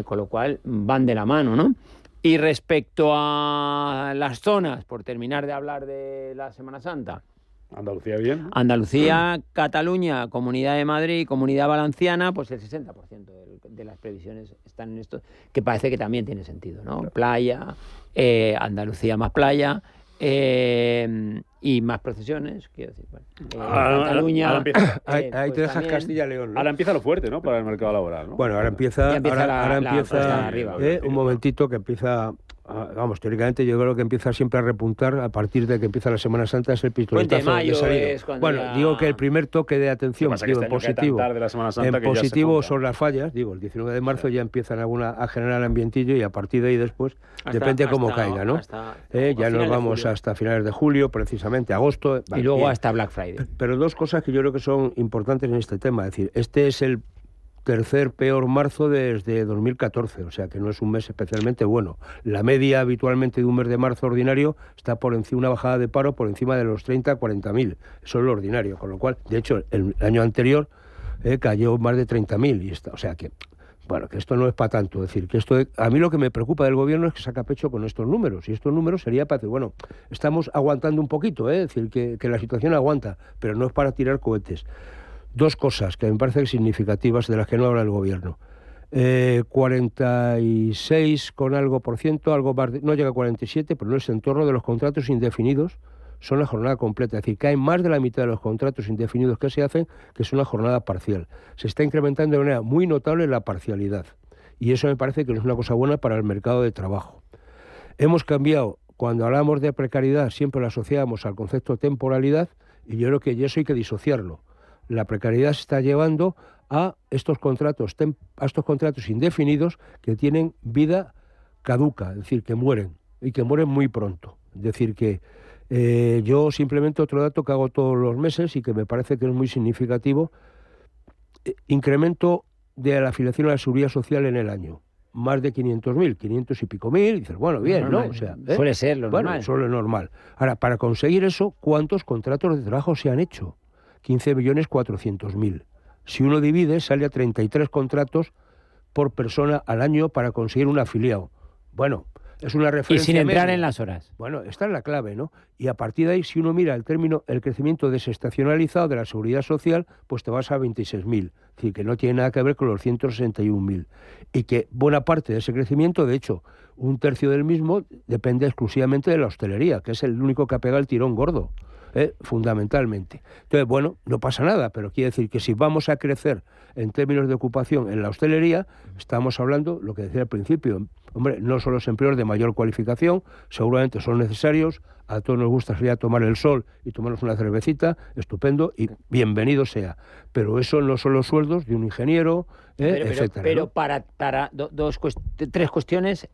con lo cual van de la mano, ¿no? Y respecto a las zonas, por terminar de hablar de la Semana Santa, Andalucía bien. Andalucía, Cataluña, Comunidad de Madrid, Comunidad Valenciana, pues el 60% de las previsiones están en esto, que parece que también tiene sentido, ¿no? Playa, Andalucía más playa, y más procesiones, quiero decir. Bueno, Cataluña... Ahora empieza, ahí pues te dejas también... Castilla y León, ¿no? Ahora empieza lo fuerte, ¿no? Para el mercado laboral, ¿no? Bueno, ahora empieza arriba, un momentito que empieza... Vamos, teóricamente yo creo que empieza siempre a repuntar a partir de que empieza la Semana Santa, es el pistoletazo de salida. Bueno, ya... digo que el primer toque de atención, digo, en positivo, son las fallas, digo, el 19 de marzo ya empiezan a generar ambientillo y a partir de ahí después, depende cómo caiga, ¿no? Ya nos vamos hasta finales de julio, precisamente, agosto. Y luego hasta Black Friday. Pero dos cosas que yo creo que son importantes en este tema, es decir, este es el tercer peor marzo desde 2014, o sea que no es un mes especialmente bueno. La media habitualmente de un mes de marzo ordinario está por encima, una bajada de paro por encima de los 30-40.000, eso es lo ordinario, con lo cual, de hecho, el año anterior cayó más de 30.000, y está, o sea que, bueno, que esto no es para tanto, es decir, que esto, a mí lo que me preocupa del gobierno es que saca pecho con estos números, y estos números sería para decir, bueno, estamos aguantando un poquito, es decir, que la situación aguanta, pero no es para tirar cohetes. Dos cosas que me parecen significativas de las que no habla el gobierno. 46 con algo por ciento, algo más no llega a 47, pero no es en torno de los contratos indefinidos, son la jornada completa. Es decir, que hay más de la mitad de los contratos indefinidos que se hacen que es una jornada parcial. Se está incrementando de manera muy notable la parcialidad. Y eso me parece que no es una cosa buena para el mercado de trabajo. Hemos cambiado, cuando hablamos de precariedad, siempre lo asociamos al concepto de temporalidad, y yo creo que eso hay que disociarlo. La precariedad se está llevando a estos contratos indefinidos que tienen vida caduca, es decir, que mueren, y que mueren muy pronto. Es decir, que yo simplemente otro dato que hago todos los meses y que me parece que es muy significativo, incremento de la afiliación a la Seguridad Social en el año. Más de 500.000, 500 y pico mil, y dices, bueno, bien, ¿no? O sea, suele ser lo normal. Bueno, suele normal. Ahora, para conseguir eso, ¿cuántos contratos de trabajo se han hecho? 15.400.000. Si uno divide, sale a 33 contratos por persona al año para conseguir un afiliado. Bueno, es una referencia. Y sin entrar media. En las horas. Bueno, esta es la clave, ¿no? Y a partir de ahí, si uno mira el crecimiento desestacionalizado de la Seguridad Social, pues te vas a 26.000. Es decir, que no tiene nada que ver con los 161.000. Y que buena parte de ese crecimiento, de hecho, un tercio del mismo, depende exclusivamente de la hostelería, que es el único que ha pegado el tirón gordo. Fundamentalmente. Entonces, bueno, no pasa nada, pero quiere decir que si vamos a crecer en términos de ocupación en la hostelería, estamos hablando, lo que decía al principio, hombre, no son los empleos de mayor cualificación, seguramente son necesarios, a todos nos gusta salir a tomar el sol y tomarnos una cervecita, estupendo, y bienvenido sea. Pero eso no son los sueldos de un ingeniero, etcétera. Pero ¿no? para tres cuestiones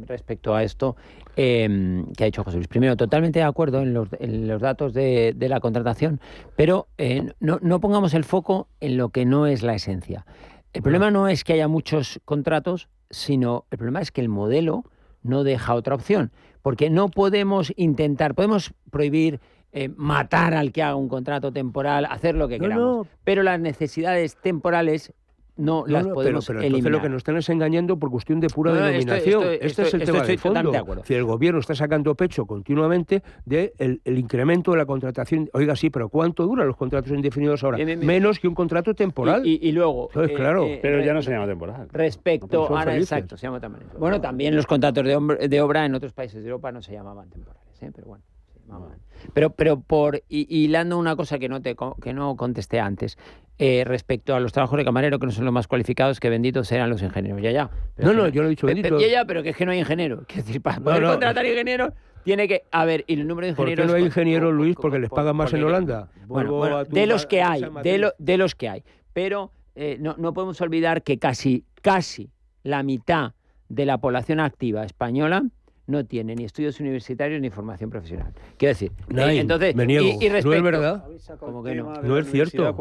respecto a esto que ha dicho José Luis. Primero, totalmente de acuerdo en los datos de la contratación, pero no pongamos el foco en lo que no es la esencia. El problema no es que haya muchos contratos, sino el problema es que el modelo no deja otra opción, porque no podemos podemos prohibir matar al que haga un contrato temporal, hacer lo que queramos, pero las necesidades temporales no las podemos pero eliminar. Entonces lo que nos están es engañando por cuestión de pura denominación. Este es el tema de fondo. Si el gobierno está sacando pecho continuamente del incremento de la contratación. Oiga, sí, pero ¿cuánto duran los contratos indefinidos ahora? Menos que un contrato temporal. Y luego... Entonces, claro. Pero ya no se llama temporal. Respecto... ahora, exacto, se llama también. Bueno, también los contratos de obra en otros países de Europa no se llamaban temporales, pero bueno. Pero por hilando una cosa que no contesté antes, respecto a los trabajos de camarero, que no son los más cualificados, que benditos serán los ingenieros. Ya. Yo no he dicho bendito. Pero que es que no hay ingeniero. Es decir, para poder contratar ingenieros tiene que haber, y el número de ingenieros... ¿Por qué no hay ingenieros, Luis? Porque les pagan más en Holanda. Bueno, de los que hay, de los que hay. Pero no podemos olvidar que casi la mitad de la población activa española no tiene ni estudios universitarios ni formación profesional. Quiero decir, Nay, entonces, me niego. y respecto, no es verdad. ¿Cómo que no? No es cierto.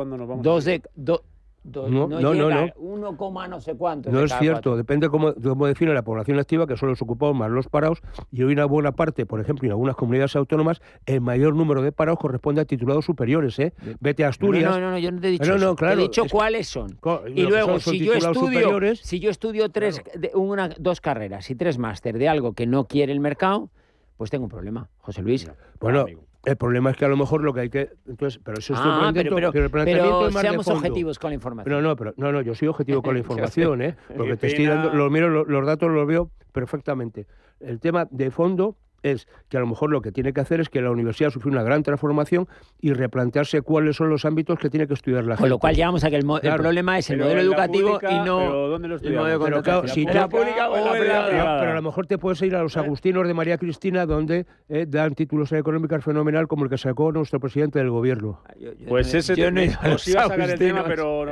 No llega 1, no sé cuánto. No es cierto, depende cómo define la población activa, que son los ocupados más los parados, y hoy una buena parte, por ejemplo, en algunas comunidades autónomas, el mayor número de parados corresponde a titulados superiores, ¿eh? Vete a Asturias. No, yo no te he dicho eso. Claro, te he dicho cuáles son. Y luego, si yo estudio 2 carreras y 3 máster de algo que no quiere el mercado, pues tengo un problema, José Luis. Bueno, el problema es que a lo mejor lo que hay que... Entonces, pero eso estoy pero el planteamiento es más seamos de fondo. objetivos con la información. No, yo soy objetivo con la información, porque te estoy dando... Los datos los veo perfectamente. El tema de fondo es que a lo mejor lo que tiene que hacer es que la universidad sufre una gran transformación y replantearse cuáles son los ámbitos que tiene que estudiar la gente. Con lo cual llegamos a que el problema es el modelo educativo y no ¿pero dónde lo estudiamos? el modelo de contratación. ¿En la pública o en la privada? Pero a lo mejor te puedes ir a los Agustinos de María Cristina, donde dan títulos económicos fenomenal, como el que sacó nuestro presidente del gobierno. Pues ese os iba a sacar el tema, pero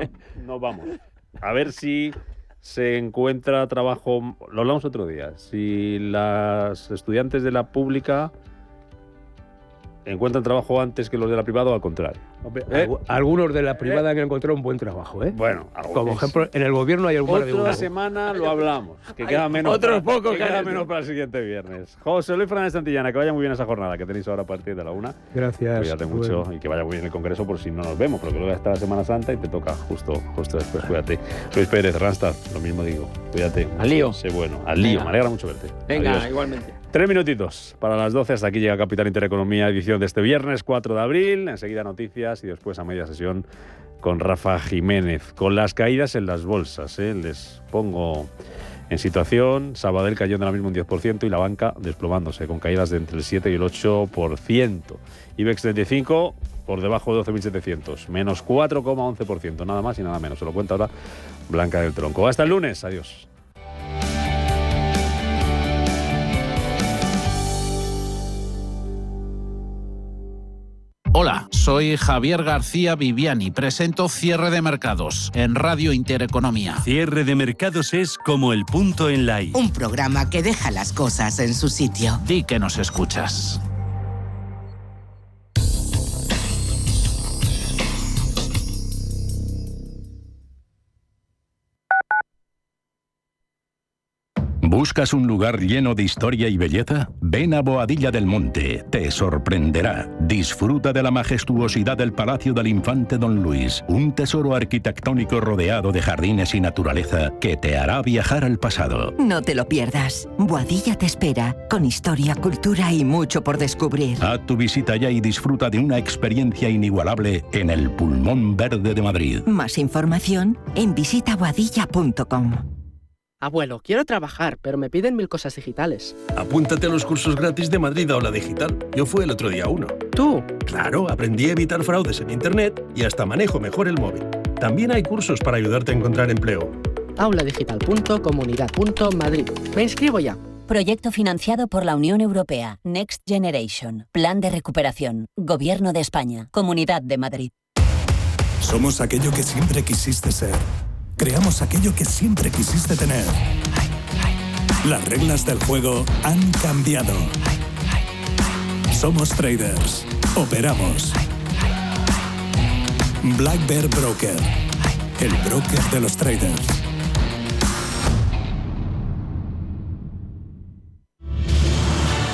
no vamos. A ver si se encuentra trabajo, lo hablamos otro día, si las estudiantes de la pública encuentran trabajo antes que los de la privada o al contrario. Algunos de la privada han encontrado un buen trabajo, ¿eh? Bueno, como ejemplo, en el gobierno hay algún par de otra semana lo hablamos, que queda menos, queda menos para el siguiente viernes. José Luis Fernández Santillana, que vaya muy bien esa jornada que tenéis ahora a partir de la 1. Gracias. Cuídate mucho y que vaya muy bien el congreso por si no nos vemos, porque luego está la Semana Santa y te toca justo después. Cuídate. Luis Pérez, Randstad, lo mismo digo. Cuídate. Al lío. Sé bueno. Al lío. Me alegra mucho verte. Venga, adiós. igualmente. 3 minutitos para las 12. Hasta aquí llega Capital Intereconomía, edición de este viernes 4 de abril. Enseguida noticias y después a media sesión con Rafa Jiménez. Con las caídas en las bolsas, les pongo en situación. Sabadell cayendo ahora mismo un 10% y la banca desplomándose con caídas de entre el 7 y el 8%. IBEX 35 por debajo de 12.700, menos 4,11%, nada más y nada menos. Se lo cuenta ahora Blanca del Tronco. Hasta el lunes. Adiós. Hola, soy Javier García Viviani. Presento Cierre de Mercados en Radio Intereconomía. Cierre de Mercados es como el punto en la I. Un programa que deja las cosas en su sitio. Di que nos escuchas. ¿Buscas un lugar lleno de historia y belleza? Ven a Boadilla del Monte, te sorprenderá. Disfruta de la majestuosidad del Palacio del Infante Don Luis, un tesoro arquitectónico rodeado de jardines y naturaleza que te hará viajar al pasado. No te lo pierdas. Boadilla te espera, con historia, cultura y mucho por descubrir. Haz tu visita ya y disfruta de una experiencia inigualable en el Pulmón Verde de Madrid. Más información en visitaboadilla.com. Abuelo, quiero trabajar, pero me piden 1000 cosas digitales. Apúntate a los cursos gratis de Madrid Aula Digital. Yo fui el otro día a uno. ¿Tú? Claro, aprendí a evitar fraudes en Internet y hasta manejo mejor el móvil. También hay cursos para ayudarte a encontrar empleo. auladigital.comunidad.madrid. Me inscribo ya. Proyecto financiado por la Unión Europea. Next Generation. Plan de recuperación. Gobierno de España. Comunidad de Madrid. Somos aquello que siempre quisiste ser. Creamos aquello que siempre quisiste tener. Las reglas del juego han cambiado. Somos traders. Operamos. Black Bear Broker. El broker de los traders.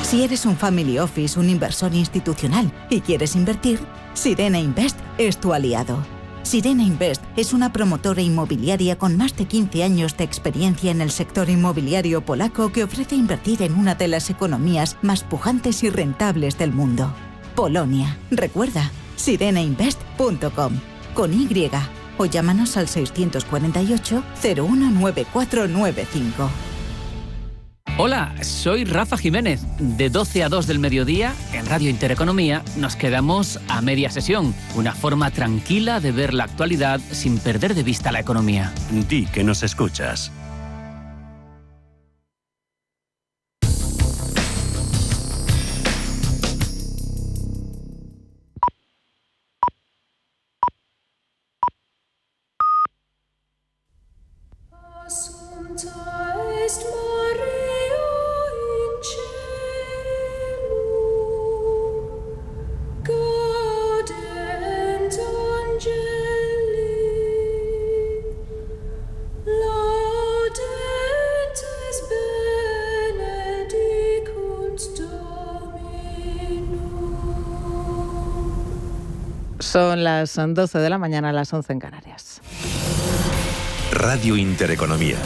Si eres un family office, un inversor institucional y quieres invertir, Sirena Invest es tu aliado. Sirena Invest es una promotora inmobiliaria con más de 15 años de experiencia en el sector inmobiliario polaco que ofrece invertir en una de las economías más pujantes y rentables del mundo. Polonia. Recuerda, sirenainvest.com con Y o llámanos al 648 019495. Hola, soy Rafa Jiménez. De 12 a 2 del mediodía, en Radio Intereconomía, nos quedamos a media sesión. Una forma tranquila de ver la actualidad sin perder de vista la economía. Di que nos escuchas. Assunta est Maria in cielo. Son las 12 de la mañana, las 11 en Canarias. Radio Intereconomía.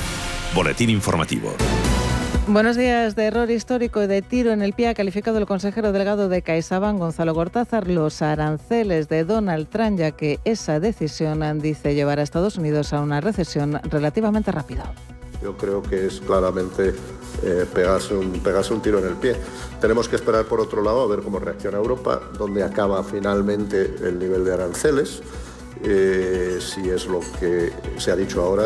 Boletín informativo. Buenos días. De error histórico y de tiro en el pie ha calificado el consejero delegado de CaixaBank, Gonzalo Cortázar, los aranceles de Donald Trump, ya que esa decisión dice llevar a Estados Unidos a una recesión relativamente rápida. Yo creo que es claramente pegarse un tiro en el pie. Tenemos que esperar, por otro lado, a ver cómo reacciona Europa, dónde acaba finalmente el nivel de aranceles, si es lo que se ha dicho ahora.